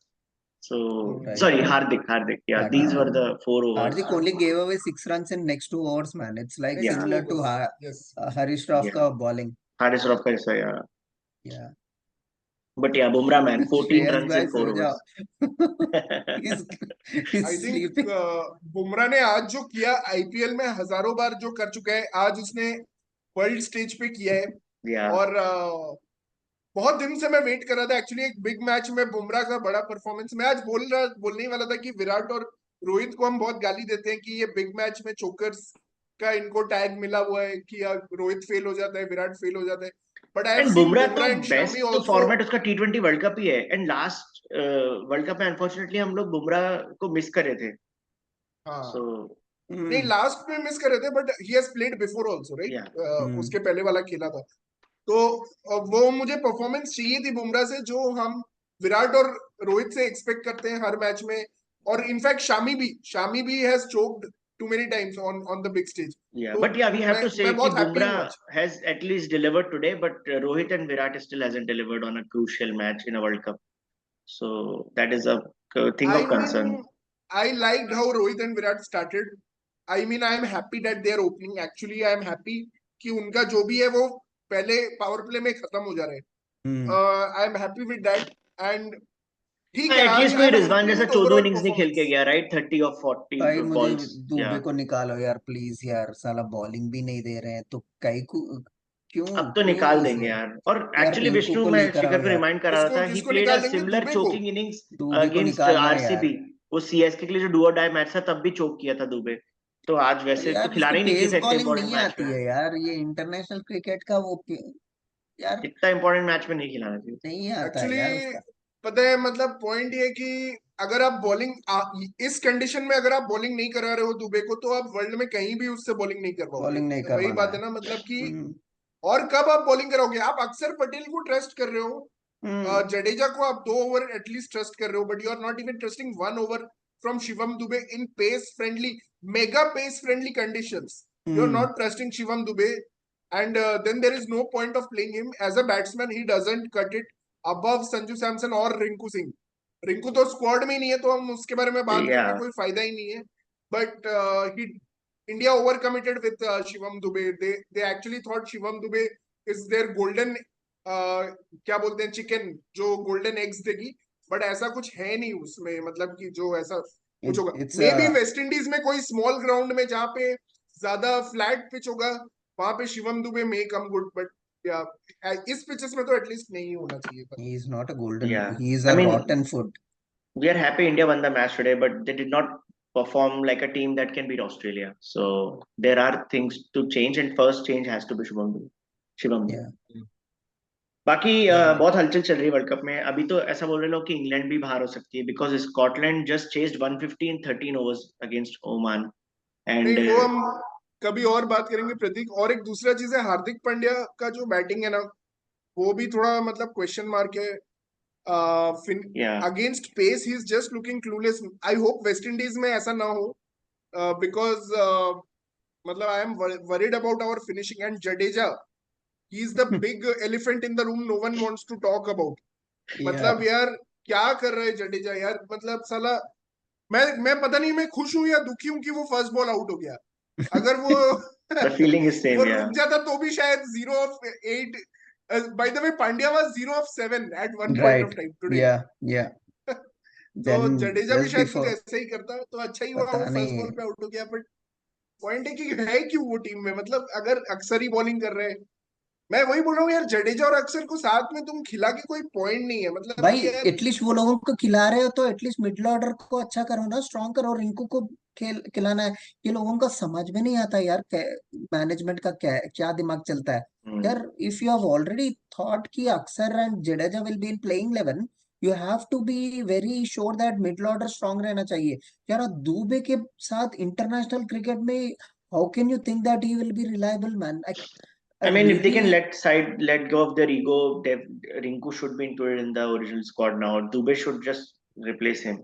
[SPEAKER 2] so
[SPEAKER 3] Right.
[SPEAKER 2] sorry, Hardik, yeah, these were the 4 overs.
[SPEAKER 3] Hardik only gave away 6 runs in next 2 overs, man. It's like
[SPEAKER 1] Next
[SPEAKER 2] Yeah.
[SPEAKER 1] 2
[SPEAKER 3] similar to
[SPEAKER 1] overs, yes.
[SPEAKER 3] Harish Rauf
[SPEAKER 2] Yeah.
[SPEAKER 3] ka bowling.
[SPEAKER 2] Haris Rauf ka ऐसा, yeah.
[SPEAKER 3] Yeah.
[SPEAKER 2] But yeah, Bumrah man, 14
[SPEAKER 3] Shreyas
[SPEAKER 2] runs
[SPEAKER 3] भाई
[SPEAKER 2] in 4
[SPEAKER 3] सो
[SPEAKER 2] overs.
[SPEAKER 3] जाओ। He's
[SPEAKER 1] I think
[SPEAKER 3] sleeping.
[SPEAKER 1] Bumrah ने आज जो किया आईपीएल में हजारों बार जो कर चुका है, आज उसने वर्ल्ड स्टेज पे किया है।
[SPEAKER 2] Yeah.
[SPEAKER 1] और बहुत दिन से मैं वेट कर रहा था एक्चुअली एक बिग मैच में बुमराह का बड़ा परफॉर्मेंस। मैं आज बोलने ही वाला था कि विराट और रोहित को हम बहुत गाली देते हैं कि ये बिग मैच में चोकर्स का इनको टैग मिला हुआ है कि रोहित फेल हो जाता है, विराट फेल हो जाता है। But I have
[SPEAKER 2] and
[SPEAKER 1] seen
[SPEAKER 2] Bumrah तो
[SPEAKER 1] बुमराह एंड
[SPEAKER 2] बेस्ट
[SPEAKER 1] शमी
[SPEAKER 2] तो
[SPEAKER 1] आल्सो।
[SPEAKER 2] फॉर्मेट उसका T20 वर्ल्ड कप ही है, एंड लास्ट वर्ल्ड कप में अनफॉर्चुनेटली हम लोग बुमराह को मिस कर रहे थे।
[SPEAKER 1] हाँ,
[SPEAKER 2] सो
[SPEAKER 1] नहीं लास्ट में मिस कर रहे थे, but he has played before also
[SPEAKER 2] या
[SPEAKER 1] राइट। उसके पहले वाला खेला था। तो वो मुझे परफॉर्मेंस चाहिए थी बुमराह से जो हम विराट और रोहित से एक्सपेक्ट करते हैं हर मैच में। और इनफैक्ट शामी भी has choked too many times on the big stage.
[SPEAKER 2] yeah,
[SPEAKER 1] तो
[SPEAKER 2] but yeah, we have to say
[SPEAKER 1] मैं
[SPEAKER 2] कि
[SPEAKER 1] बहुत हैप्पी हूँ
[SPEAKER 2] Bumrah
[SPEAKER 1] आज।
[SPEAKER 2] has at least delivered today, but Rohit and Virat still hasn't delivered on a crucial match in a World Cup. So that is a thing
[SPEAKER 1] I
[SPEAKER 2] of concern.
[SPEAKER 1] mean, I liked how Rohit and Virat started. I mean, I am happy that they are opening. Actually, I am happy कि उनका जो भी है वो पहले पावर प्ले में खत्म हो जा रहे हैं। I am happy with that. And ठीक है,
[SPEAKER 2] एटलीस्ट
[SPEAKER 1] आई
[SPEAKER 2] कोई
[SPEAKER 1] एम
[SPEAKER 2] रिजवान
[SPEAKER 1] हैप्पी
[SPEAKER 2] जैसा
[SPEAKER 1] विद
[SPEAKER 2] 14
[SPEAKER 1] ओवरऑल
[SPEAKER 2] इनिंग्स नहीं खेल के
[SPEAKER 1] परफॉर्मेंस।
[SPEAKER 2] गया, राइट? 30 और 40
[SPEAKER 3] भाई मुझे
[SPEAKER 2] बॉल्स।
[SPEAKER 3] दुबे
[SPEAKER 2] या
[SPEAKER 3] को निकालो यार प्लीज यार, साला बॉलिंग भी नहीं दे रहे हैं तो कई को क्यों
[SPEAKER 2] अब तो
[SPEAKER 3] क्यों
[SPEAKER 2] निकाल देंगे
[SPEAKER 3] इसे
[SPEAKER 2] यार। और
[SPEAKER 3] यार
[SPEAKER 2] एक्चुअली
[SPEAKER 3] रिंकू
[SPEAKER 2] विष्णु,
[SPEAKER 3] को
[SPEAKER 2] मैं
[SPEAKER 3] लेकर आओ
[SPEAKER 2] शिखर को
[SPEAKER 3] यार,
[SPEAKER 2] रिमाइंड करा रहा
[SPEAKER 1] किसको
[SPEAKER 2] था, ही
[SPEAKER 1] किसको
[SPEAKER 2] प्लेड अ
[SPEAKER 1] निकाल देंगे?
[SPEAKER 2] सिमिलर
[SPEAKER 1] दुबे को?
[SPEAKER 2] चोकिंग इनिंग्स
[SPEAKER 3] दुबे को
[SPEAKER 2] अगेंस्ट
[SPEAKER 3] निकालना है यार।
[SPEAKER 2] आरसीबी। वो सीएसके के लिए जो डू और डाई मैच था तब भी चोक किया था दुबे। तो आज वैसे तो
[SPEAKER 3] यार इसको
[SPEAKER 2] खिलाना ही नहीं चाहिए
[SPEAKER 3] पेस
[SPEAKER 2] था इतने
[SPEAKER 3] बॉलिंग
[SPEAKER 2] इंपॉर्टेंट
[SPEAKER 3] नहीं
[SPEAKER 2] मैच
[SPEAKER 3] आती
[SPEAKER 2] में।
[SPEAKER 3] है यार, ये इंटरनेशनल क्रिकेट का वो यार
[SPEAKER 2] इतना इंपॉर्टेंट मैच में नहीं खिलाना चाहिए।
[SPEAKER 3] नहीं आता है यार
[SPEAKER 1] एक्चुअली
[SPEAKER 3] उसका।
[SPEAKER 1] पता है, मतलब पॉइंट ये है कि अगर आप बॉलिंग इस कंडीशन में अगर आप बॉलिंग नहीं करा रहे हो दुबे को, तो आप वर्ल्ड में कहीं भी उससे बॉलिंग नहीं कर पाओगे।
[SPEAKER 3] बॉलिंग नहीं
[SPEAKER 1] वही
[SPEAKER 3] करवाना
[SPEAKER 1] बात
[SPEAKER 3] है।
[SPEAKER 1] है ना, मतलब कि
[SPEAKER 3] हम्म
[SPEAKER 1] और कब आप बॉलिंग करोगे? आप अक्षर पटेल को ट्रस्ट कर रहे हो,
[SPEAKER 3] हम्म
[SPEAKER 1] जडेजा को आप 2 ओवर एटलीस्ट ट्रस्ट कर रहे हो, but you are not even trusting 1 over from Shivam Dube in pace friendly, mega pace friendly conditions. You are
[SPEAKER 3] hmm
[SPEAKER 1] not trusting Shivam Dube, and then there is no point of playing him as a batsman. He doesn't cut it above Sanju Samson और रिंकू सिंह। रिंकू तो स्क्वाड में ही नहीं है, तो हम उसके बारे में बात
[SPEAKER 2] या
[SPEAKER 1] करके कोई फायदा ही नहीं है। But he India over committed with Shivam Dube. They actually thought Shivam Dube is their golden क्या बोलते हैं चिकन, जो गोल्डन एग्स देगी। बट ऐसा कुछ है नहीं उसमें, मतलब कि जो ऐसा कुछ होगा।
[SPEAKER 3] it's
[SPEAKER 1] may be waste Indies में कोई स्मॉल ग्राउंड में जहाँ पे ज्यादा फ्लैट पिच होगा, वहां पे शिवम दुबे मे कम गुड, बट या इस पिचेस में तो एटलीस्ट नहीं होना चाहिए।
[SPEAKER 3] he is not a golden,
[SPEAKER 2] Yeah,
[SPEAKER 3] he is
[SPEAKER 2] I
[SPEAKER 3] a
[SPEAKER 2] mean,
[SPEAKER 3] rotten food.
[SPEAKER 2] we are happy India won the match today, but they did not perform like a team that can beat Australia. So there are things to change, and first change has to be Shubham Gill. Shivam Gill.
[SPEAKER 3] Yeah.
[SPEAKER 2] बाकी
[SPEAKER 1] Yeah.
[SPEAKER 2] बहुत हलचल चल रही है वर्ल्ड कप में। अभी तो ऐसा बोल रहे लोग कि इंग्लैंड भी बाहर हो सकती है, because Scotland just chased 150 in 13 overs against Oman.
[SPEAKER 1] नहीं,
[SPEAKER 2] एंड
[SPEAKER 1] वो हम कभी और बात करेंगे प्रतीक। और एक दूसरा चीज है, हार्दिक पांड्या का जो बैटिंग है ना, वो भी थोड़ा मतलब क्वेश्चन मार्क है। Against pace he is just looking clueless. I hope West Indies में ऐसा ना हो, बिकॉज मतलब I am worried about our finishing and Jadeja. He is the big elephant in the room no one wants to talk about. मतलब
[SPEAKER 3] Yeah.
[SPEAKER 1] यार क्या कर रहे हैं जडेजा यार, मतलब साला मैं पता नहीं मैं खुश हूं या दुखी हूं कि वो फर्स्ट बॉल आउट हो गया। अगर वो
[SPEAKER 2] द फीलिंग इज
[SPEAKER 1] वो
[SPEAKER 2] सेम। या
[SPEAKER 1] रुक जाता तो भी शायद 0 of 8। By the way, Pandya was 0 of 7 at one point
[SPEAKER 3] Right.
[SPEAKER 1] of time today।
[SPEAKER 3] Yeah. Yeah.
[SPEAKER 1] तो
[SPEAKER 3] then
[SPEAKER 1] जडेजा भी
[SPEAKER 3] just
[SPEAKER 1] शायद कुछ
[SPEAKER 3] before,
[SPEAKER 1] ऐसा ही करता, तो अच्छा ही हुआ
[SPEAKER 3] पता
[SPEAKER 1] वो फर्स्ट
[SPEAKER 3] नहीं
[SPEAKER 1] बॉल पे आउट हो गया। बट पॉइंट है कि है क्यों वो टीम में, मतलब अगर अक्सर ही बॉलिंग कर रहे हैं। मैं वही बोल रहा हूँ यार, जडेजा और अक्सर को साथ में तुम खिला के कोई पॉइंट नहीं है, मतलब
[SPEAKER 3] भाई।
[SPEAKER 1] कि यार
[SPEAKER 3] एटलीस्ट वो लोगों को खिला रहे हो तो एटलीस्ट मिडिल ऑर्डर को अच्छा करो ना, स्ट्रॉन्ग करो। रिंकू को खिलाना है। ये लोगों का समझ में नहीं आता यार, मैनेजमेंट का क्या क्या दिमाग चलता है यार। If you have already thought कि Axar and Jadeja will be in playing 11, you have to be very sure that middle order strong रहना चाहिए यार। दुबे के साथ इंटरनेशनल क्रिकेट में how can you think that he will be reliable man?
[SPEAKER 2] I mean,
[SPEAKER 3] may
[SPEAKER 2] if they
[SPEAKER 3] be
[SPEAKER 2] can let go of their ego, Rinku should be included in the original squad now. Dubey should just replace him.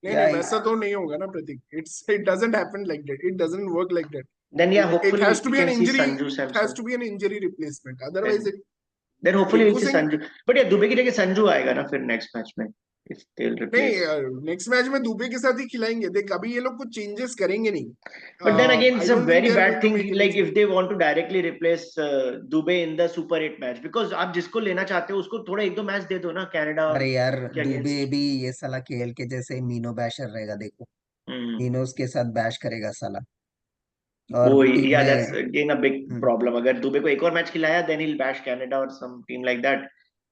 [SPEAKER 1] नहीं
[SPEAKER 3] या
[SPEAKER 1] नहीं, वैसा तो नहीं होगा ना Prateek. It doesn't happen like that, it doesn't work like that.
[SPEAKER 2] Then yeah,
[SPEAKER 1] It
[SPEAKER 2] hopefully
[SPEAKER 1] has to
[SPEAKER 2] we
[SPEAKER 1] be an
[SPEAKER 2] can see
[SPEAKER 1] injury,
[SPEAKER 2] Sanju
[SPEAKER 1] it has
[SPEAKER 2] Samson.
[SPEAKER 1] to be an injury replacement, otherwise
[SPEAKER 2] Then
[SPEAKER 1] it,
[SPEAKER 2] then hopefully we'll
[SPEAKER 1] Rinku
[SPEAKER 2] see
[SPEAKER 1] Singh.
[SPEAKER 2] Sanju. But yeah, Dubey की जगह संजू आएगा ना फिर next match में if they'll replace.
[SPEAKER 1] नहीं, नेक्स्ट मैच में दुबे के साथ ही खिलाएंगे। देख अभी ये लोग कुछ चेंजेस करेंगे नहीं।
[SPEAKER 2] But then again,
[SPEAKER 1] I
[SPEAKER 2] it's a
[SPEAKER 1] don't think
[SPEAKER 2] very
[SPEAKER 1] they are
[SPEAKER 2] bad
[SPEAKER 1] going to
[SPEAKER 2] thing
[SPEAKER 1] make any
[SPEAKER 2] like if
[SPEAKER 1] change.
[SPEAKER 2] they want to directly replace Dubey in the Super 8 match because आप जिसको लेना चाहते हो उसको थोड़ा एक दो मैच दे दो ना कनाडा
[SPEAKER 3] अरे यार,
[SPEAKER 2] के
[SPEAKER 3] दुबे
[SPEAKER 2] अगेंस्ट।
[SPEAKER 3] भी ये साला खेल के जैसे मीनो बैशर रहेगा देखो। मीनो उसके साथ बैश करेगा साला। और
[SPEAKER 2] वो
[SPEAKER 3] टीम
[SPEAKER 2] yeah, that's
[SPEAKER 3] में
[SPEAKER 2] again a big
[SPEAKER 3] hmm,
[SPEAKER 2] problem. अगर दुबे को एक और मैच खिलाया then he'll bash Canada or some team like that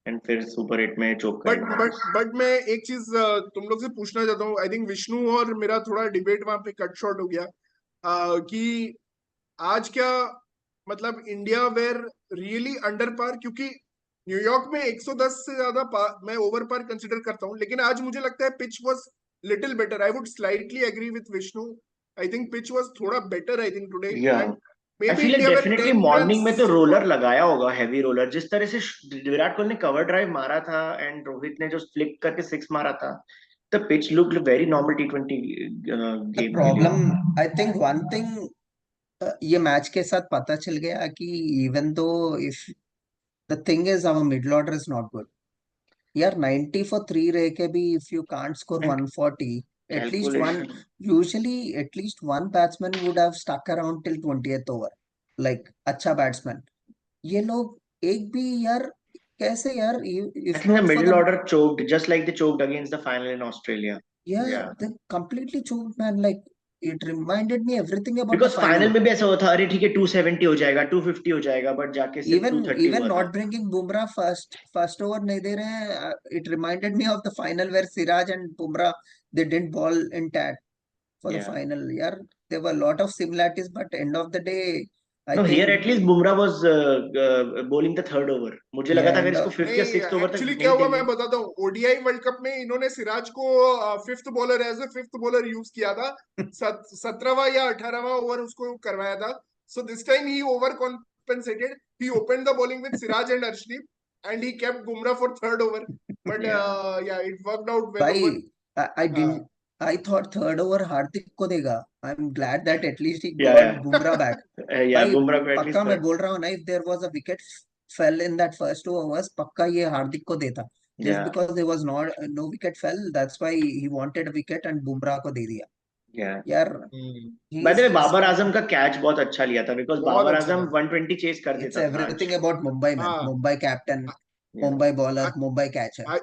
[SPEAKER 2] and फिर सुपर 8 में चोक
[SPEAKER 1] बट
[SPEAKER 2] करेगा।
[SPEAKER 1] बट बट मैं एक चीज तुम लोग से पूछना चाहता हूँ। आई थिंक विष्णु और मेरा थोड़ा डिबेट वहां पे कट शॉर्ट हो गया, कि आज क्या मतलब इंडिया वेर रियली अंडर पार, क्योंकि न्यूयॉर्क में 110 से ज्यादा मैं ओवर पार कंसिडर करता हूँ, लेकिन आज मुझे लगता है pitch was little better. I would slightly agree with Vishnu. I think pitch was थोड़ा better I think today,
[SPEAKER 2] Yeah.
[SPEAKER 1] And may
[SPEAKER 2] I
[SPEAKER 1] be
[SPEAKER 2] feel like
[SPEAKER 1] India were
[SPEAKER 2] definitely
[SPEAKER 1] 10
[SPEAKER 2] morning
[SPEAKER 1] runs
[SPEAKER 2] में तो
[SPEAKER 1] फॉर।
[SPEAKER 2] रोलर लगाया होगा, हैवी रोलर जिस तरह से विराट कोहली ने कवर ड्राइव मारा था एंड रोहित ने जो फ्लिक करके सिक्स मारा था, the pitch looked very normal टी20
[SPEAKER 3] द
[SPEAKER 2] गेम के
[SPEAKER 3] प्रॉब्लम,
[SPEAKER 2] लिए।
[SPEAKER 3] आई थिंक वन थिंग ये मैच के साथ पता चल गया कि even though if the thing is our middle order is not good यार। 90 for 3 रह के भी if you can't score 140, at least one,
[SPEAKER 2] calculation
[SPEAKER 3] usually at least one batsman would have stuck around till 20th over, like अच्छा बैट्समैन। ये लोग एक भी यार, कैसे यार?
[SPEAKER 2] I
[SPEAKER 3] if
[SPEAKER 2] think the
[SPEAKER 3] not for
[SPEAKER 2] middle
[SPEAKER 3] the,
[SPEAKER 2] order choked just like they choked against the final in Australia.
[SPEAKER 3] yeah,
[SPEAKER 2] Yeah.
[SPEAKER 3] they completely choked man. Like it reminded me everything about the
[SPEAKER 2] Because
[SPEAKER 3] final.
[SPEAKER 2] Final में भी ऐसा होता अरे ठीक है 270 हो जाएगा 250 हो जाएगा बट जाके सिर्फ
[SPEAKER 3] even
[SPEAKER 2] 230
[SPEAKER 3] even
[SPEAKER 2] हुआ था।
[SPEAKER 3] not bringing Bumrah first over नहीं दे रहे हैं, it reminded me of the final where Siraj and Bumrah, they didn't ball intact for the
[SPEAKER 2] Yeah.
[SPEAKER 3] final यार। there were a lot of similarities, but end of the day I
[SPEAKER 2] No, here
[SPEAKER 3] think
[SPEAKER 2] at least Bumrah was bowling the third over. मुझे
[SPEAKER 3] yeah,
[SPEAKER 2] लगा था अगर
[SPEAKER 3] end
[SPEAKER 2] इसको
[SPEAKER 3] of,
[SPEAKER 2] फिफ्थ या
[SPEAKER 1] नहीं,
[SPEAKER 2] सिक्स्थ ओवर तक
[SPEAKER 1] एक्चुअली क्या
[SPEAKER 2] नहीं
[SPEAKER 1] हुआ
[SPEAKER 2] देंगे।
[SPEAKER 1] मैं बताता हूँ। ओडीआई वर्ल्ड कप में इन्होंने सिराज को fifth bowler as a fifth bowler use किया था। 17वां या 18वां ओवर उसको करवाया था। So this time he over compensated, he opened the bowling with Siraj and Arshdeep, and he kept Bumrah for third over. But
[SPEAKER 2] Yeah.
[SPEAKER 1] Yeah it worked out well
[SPEAKER 3] भाई
[SPEAKER 1] over.
[SPEAKER 3] I didn't, I thought third over Hardik को देगा। I'm glad that at least he
[SPEAKER 2] Yeah,
[SPEAKER 3] got
[SPEAKER 2] yeah.
[SPEAKER 3] Bumrah back।
[SPEAKER 2] Yeah,
[SPEAKER 3] भाई
[SPEAKER 2] Bumrah को at
[SPEAKER 3] पक्का
[SPEAKER 2] least
[SPEAKER 3] मैं
[SPEAKER 2] third.
[SPEAKER 3] बोल रहा हूँ ना, if there was a wicket fell in that first 2 overs, पक्का ये हार्दिक को देता। just
[SPEAKER 2] Yeah,
[SPEAKER 3] because there was not no wicket fell, that's why he wanted a wicket and Bumrah को दे दिया
[SPEAKER 2] yeah.
[SPEAKER 3] यार। he
[SPEAKER 2] By the
[SPEAKER 3] is
[SPEAKER 2] way,
[SPEAKER 3] just,
[SPEAKER 2] Babar Azam का कैच बहुत अच्छा लिया था बिकॉज
[SPEAKER 1] बहुत
[SPEAKER 2] बाबर
[SPEAKER 1] अच्छा
[SPEAKER 2] आजम
[SPEAKER 1] था।
[SPEAKER 2] 120 चेस कर
[SPEAKER 3] it's
[SPEAKER 2] देता था आज।
[SPEAKER 3] everything about Mumbai man,
[SPEAKER 1] हाँ,
[SPEAKER 3] Mumbai captain,
[SPEAKER 2] Yeah.
[SPEAKER 3] Mumbai bowler, Mumbai catcher।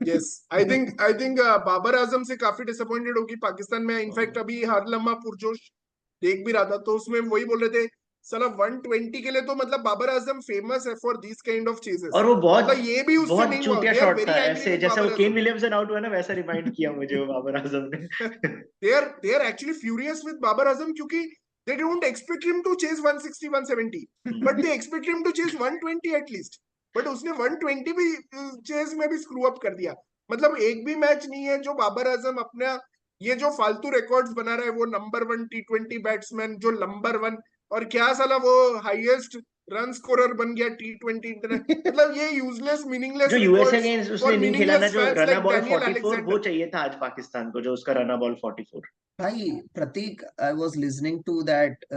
[SPEAKER 1] Yes, I think Babar Azam से काफी डिसअपॉइंटेड होगी पाकिस्तान में। इनफैक्ट अभी हर लम्हा पुरजोश देख भी रहा था, तो उसमें वही बोल रहे थे साला 120 के लिए तो मतलब बाबर आजम फेमस है for this kind of ceases.
[SPEAKER 2] और वो बहुत
[SPEAKER 1] मतलब ये भी उससे
[SPEAKER 2] बहुत
[SPEAKER 1] नहीं हुआ।
[SPEAKER 2] चूतिया
[SPEAKER 1] दे आर
[SPEAKER 2] शॉट
[SPEAKER 1] वेरी
[SPEAKER 2] था
[SPEAKER 1] एंग्री
[SPEAKER 2] ऐसे
[SPEAKER 1] विद
[SPEAKER 2] जैसे वो
[SPEAKER 1] बाबर
[SPEAKER 2] केन
[SPEAKER 1] आजम।
[SPEAKER 2] विलियमसन आउट हुआ ना वैसा रिमाइंड किया मुझे वो बाबर आजम ने।
[SPEAKER 1] they are actually furious with Babar Azam, क्योंकि they don't expect him to chase 160 170, but they expect him to chase 120 at least। But उसने 120 भी चेस में भी स्क्रू अप कर दिया। मतलब एक भी मैच नहीं है जो बाबर आजम अपना ये जो फालतू रिकॉर्ड्स बना रहा है, वो नंबर 1 T20 बैट्समैन जो नंबर 1, और क्या साला वो हाईएस्ट रन स्कोरर बन गया T20 इंटरनेशनल। मतलब ये यूजलेस मीनिंगलेस
[SPEAKER 2] जो यूएसए
[SPEAKER 1] रिकॉर्ड्स
[SPEAKER 2] अगेंस्ट उसने
[SPEAKER 1] फॉर
[SPEAKER 2] नहीं खेला ना
[SPEAKER 1] मीनिंगलेस
[SPEAKER 2] जो
[SPEAKER 1] फैंस
[SPEAKER 2] रना
[SPEAKER 1] लाइक
[SPEAKER 2] बॉल
[SPEAKER 1] डैनियल
[SPEAKER 2] 44 वो
[SPEAKER 1] अलेक्जेंडर।
[SPEAKER 2] चाहिए था आज पाकिस्तान को जो उसका रना बॉल 44।
[SPEAKER 3] भाई प्रतीक, I was listening to that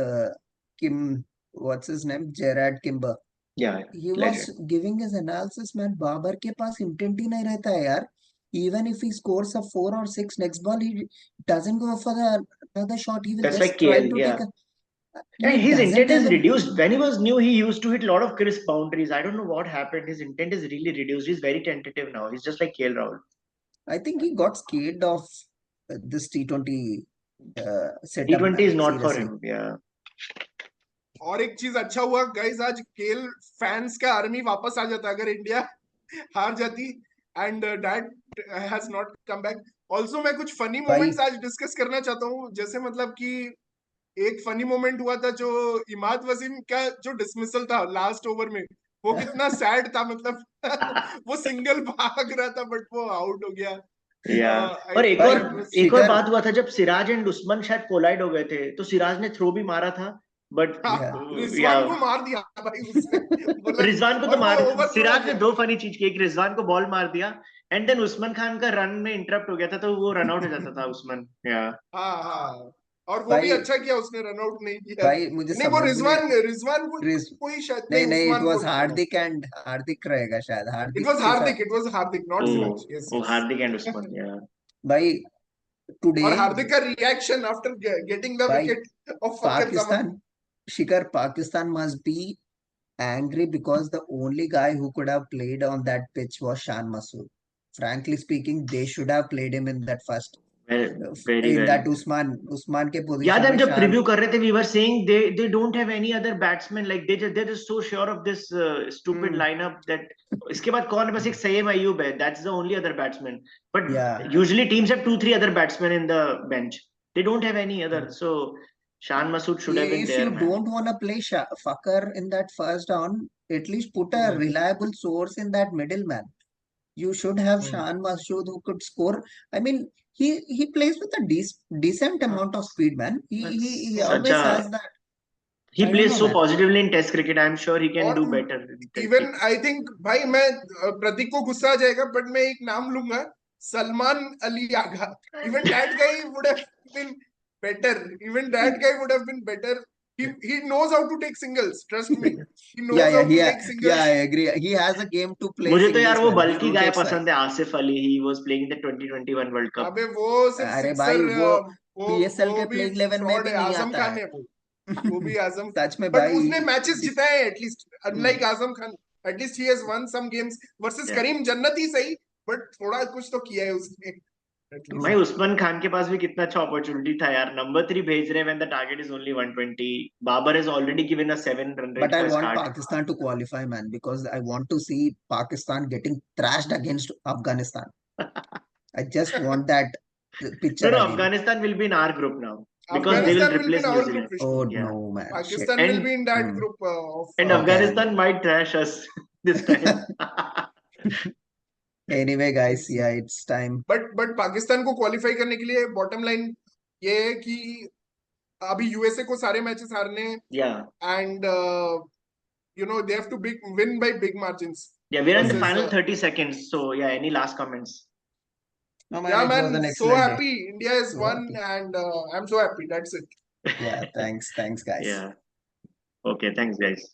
[SPEAKER 3] Kim, what's his name, Gerard Kimber,
[SPEAKER 2] yeah
[SPEAKER 3] he was
[SPEAKER 2] legend.
[SPEAKER 3] giving his analysis man। Babar के पास इंटेंट ही नहीं रहता है यार। even if he scores a 4 or 6 next ball, he doesn't go for the another shot, he will
[SPEAKER 2] that's like
[SPEAKER 3] just try
[SPEAKER 2] KL
[SPEAKER 3] to
[SPEAKER 2] या
[SPEAKER 3] take a,
[SPEAKER 2] yeah,
[SPEAKER 3] he
[SPEAKER 2] his
[SPEAKER 3] doesn't
[SPEAKER 2] intent is
[SPEAKER 3] have an,
[SPEAKER 2] reduced. When he was new, he used to hit a lot of crisp boundaries. I don't know what happened. His intent is really reduced. He's very tentative now. He's just like KL Rahul.
[SPEAKER 3] I think he got scared of this T20 setup,
[SPEAKER 2] T20 is
[SPEAKER 3] man.
[SPEAKER 2] not for
[SPEAKER 3] Seriously.
[SPEAKER 2] him. Yeah.
[SPEAKER 1] और एक चीज अच्छा हुआ गाइस, आज केएल फैंस का आर्मी वापस आ जाता अगर इंडिया हार जाती, and that has not come back. Also मैं कुछ फनी
[SPEAKER 3] भाई
[SPEAKER 1] मोमेंट्स आज डिस्कस करना चाहता हूँ, जैसे मतलब कि एक फनी मोमेंट हुआ था जो इमाद वसीम का जो डिसमिसल था लास्ट ओवर में, वो कितना सैड था, मतलब वो सिंगल भाग रहा था बट वो आउट हो गया।
[SPEAKER 2] या
[SPEAKER 1] आई
[SPEAKER 2] और एक
[SPEAKER 3] भाई
[SPEAKER 2] और
[SPEAKER 1] थिंक
[SPEAKER 2] एक और
[SPEAKER 3] शिखर,
[SPEAKER 2] बात हुआ था जब सिराज एंड उस्मान शायद कोलाइड हो गए थे, तो सिराज ने थ्रो भी मारा था, बट
[SPEAKER 3] yeah,
[SPEAKER 2] या
[SPEAKER 1] रिजवान को मार दिया भाई उसने, बोला,
[SPEAKER 2] रिजवान को तो
[SPEAKER 1] और वो
[SPEAKER 2] मार,
[SPEAKER 1] ओवर थ्रो हो
[SPEAKER 2] सिराज ने
[SPEAKER 1] गया।
[SPEAKER 2] 2 फनी चीज की, एक रिजवान को बॉल मार दिया एंड देन उस्मान खान का रन में इंटरप्ट हो गया था, तो वो रन आउट हो जाता था उस्मान। या
[SPEAKER 1] हाँ हाँ, और वो भी
[SPEAKER 3] भाई
[SPEAKER 1] अच्छा किया उसने, रन आउट नहीं किया।
[SPEAKER 3] भाई मुझे
[SPEAKER 1] नहीं वो
[SPEAKER 3] समझ में
[SPEAKER 1] रिजवान रिजवान को
[SPEAKER 3] रिस
[SPEAKER 1] कोई शायद, नहीं
[SPEAKER 3] नहीं नहीं, इट
[SPEAKER 1] उस्मान
[SPEAKER 3] वाज
[SPEAKER 1] को छोड़ो,
[SPEAKER 3] हार्दिक एंड हार्दिक रहेगा शायद,
[SPEAKER 1] इट
[SPEAKER 3] हार्दिक
[SPEAKER 1] वाज
[SPEAKER 3] के साथ।
[SPEAKER 1] Hardik, it was Hardik not
[SPEAKER 2] oh
[SPEAKER 1] Siraj, yes
[SPEAKER 2] oh
[SPEAKER 1] yes.
[SPEAKER 2] Hardik and Usman. Yeah
[SPEAKER 3] भाई टुडे,
[SPEAKER 1] और हार्दिक का रिएक्शन आफ्टर गेटिंग द
[SPEAKER 3] भाई
[SPEAKER 1] wicket of Fakhar Zaman.
[SPEAKER 3] Pakistan, Shikhar, Pakistan must be angry because the only guy who could have played on that pitch was Shan Masood. Frankly speaking, they should have played him in that first,
[SPEAKER 2] very
[SPEAKER 3] in
[SPEAKER 2] very,
[SPEAKER 3] that Usman के
[SPEAKER 2] याद
[SPEAKER 3] position
[SPEAKER 2] है हम
[SPEAKER 3] में
[SPEAKER 2] जब
[SPEAKER 3] Shan.
[SPEAKER 2] प्रीव्यू कर रहे थे, we were saying they don't have any other batsman, like they just so sure of this stupid lineup that इसके बाद कौन है, बस एक सैयद अयूब है, that's the only other batsman,
[SPEAKER 3] Yeah,
[SPEAKER 2] but usually teams have 2-3 other batsman in the bench, they don't have any other, so Shan Masood should have been
[SPEAKER 3] if
[SPEAKER 2] there
[SPEAKER 3] you
[SPEAKER 2] man.
[SPEAKER 3] don't want to play Fakar in that first down, at least put a reliable source in that middleman. You should have Shan Masood who could score. I mean, he plays with a decent amount of speed, man. He
[SPEAKER 2] such
[SPEAKER 3] always
[SPEAKER 2] a
[SPEAKER 3] has that.
[SPEAKER 2] he
[SPEAKER 3] I don't
[SPEAKER 2] plays
[SPEAKER 3] know,
[SPEAKER 2] so
[SPEAKER 3] man.
[SPEAKER 2] positively in test cricket, I'm sure he can
[SPEAKER 1] और
[SPEAKER 2] do better in
[SPEAKER 1] even
[SPEAKER 2] T20.
[SPEAKER 1] I think भाई, मैं प्रतीक को गुस्सा आ जाएगा बट मैं एक नाम लूंगा, Salman Ali Agha. Even that guy would have been better, even that guy would have been better. he knows how to take singles, trust me, he
[SPEAKER 3] Yeah,
[SPEAKER 1] knows how to take
[SPEAKER 3] yeah,
[SPEAKER 1] singles।
[SPEAKER 3] I agree. He has a game to play
[SPEAKER 2] मुझे तो यार
[SPEAKER 3] singles,
[SPEAKER 2] वो
[SPEAKER 3] man. He
[SPEAKER 2] बल्कि गाय
[SPEAKER 3] rotates well.
[SPEAKER 2] पसंद है, Asif Ali, he was playing in the 2021 world cup.
[SPEAKER 1] अबे वो सिर्फ
[SPEAKER 3] अरे भाई
[SPEAKER 1] सिक्सर,
[SPEAKER 3] वो
[SPEAKER 1] वो
[SPEAKER 3] PSL
[SPEAKER 1] वो
[SPEAKER 3] के
[SPEAKER 1] भी
[SPEAKER 3] प्लेइंग 11 में
[SPEAKER 1] फ्रॉड
[SPEAKER 3] भी
[SPEAKER 1] है,
[SPEAKER 3] नहीं
[SPEAKER 1] आजम
[SPEAKER 3] आता
[SPEAKER 1] खान
[SPEAKER 3] है।
[SPEAKER 1] है वो भी आजम,
[SPEAKER 3] सच में
[SPEAKER 1] बट
[SPEAKER 3] भाई
[SPEAKER 1] उसने मैचेस जिताए at least,
[SPEAKER 3] hmm,
[SPEAKER 1] unlike Azam Khan. At least he has won some games versus
[SPEAKER 2] Yeah.
[SPEAKER 1] Karim Janat, सही बट थोड़ा कुछ तो किया है उसने
[SPEAKER 2] भाई
[SPEAKER 1] एटलीस्ट।
[SPEAKER 2] उस्मान खान के पास भी कितना अच्छा अपॉर्चुनिटी था यार, नंबर 3 भेज रहे when the target is only 120, Babar has already given a 7 run
[SPEAKER 3] But
[SPEAKER 2] rate
[SPEAKER 3] I
[SPEAKER 2] का
[SPEAKER 3] want
[SPEAKER 2] start.
[SPEAKER 3] Pakistan to qualify, man, because I want to see Pakistan getting thrashed against Afghanistan. I just want that picture
[SPEAKER 2] No, no,
[SPEAKER 3] again.
[SPEAKER 2] Afghanistan will be in our group now because they will
[SPEAKER 1] Afghanistan will be in
[SPEAKER 2] replace New
[SPEAKER 1] our group
[SPEAKER 2] Zealand.
[SPEAKER 1] Vishnu,
[SPEAKER 3] Oh
[SPEAKER 2] Yeah.
[SPEAKER 3] no, man, shit.
[SPEAKER 1] Pakistan will
[SPEAKER 2] And
[SPEAKER 1] be in that
[SPEAKER 3] Hmm.
[SPEAKER 1] Group of
[SPEAKER 3] Okay.
[SPEAKER 2] Afghanistan might trash us this time.
[SPEAKER 3] Anyway, guys, yeah, it's time.
[SPEAKER 1] But Pakistan को क्वालिफाई करने के लिए बॉटम लाइन ये है कि अभी यूएसए को सारे मैचेस हारने,
[SPEAKER 2] Yeah.
[SPEAKER 1] And you know they have to win by big margins
[SPEAKER 2] Yeah, we're in the
[SPEAKER 1] versus
[SPEAKER 2] final 30 seconds. So, yeah, any last comments?
[SPEAKER 3] No, man,
[SPEAKER 1] yeah
[SPEAKER 3] it was
[SPEAKER 1] man,
[SPEAKER 3] an
[SPEAKER 1] so
[SPEAKER 3] excellent day.
[SPEAKER 1] happy India has
[SPEAKER 3] So
[SPEAKER 1] won,
[SPEAKER 3] happy.
[SPEAKER 1] and I'm so happy, that's it.
[SPEAKER 3] Yeah, thanks, guys.
[SPEAKER 2] Yeah. Okay, thanks, guys.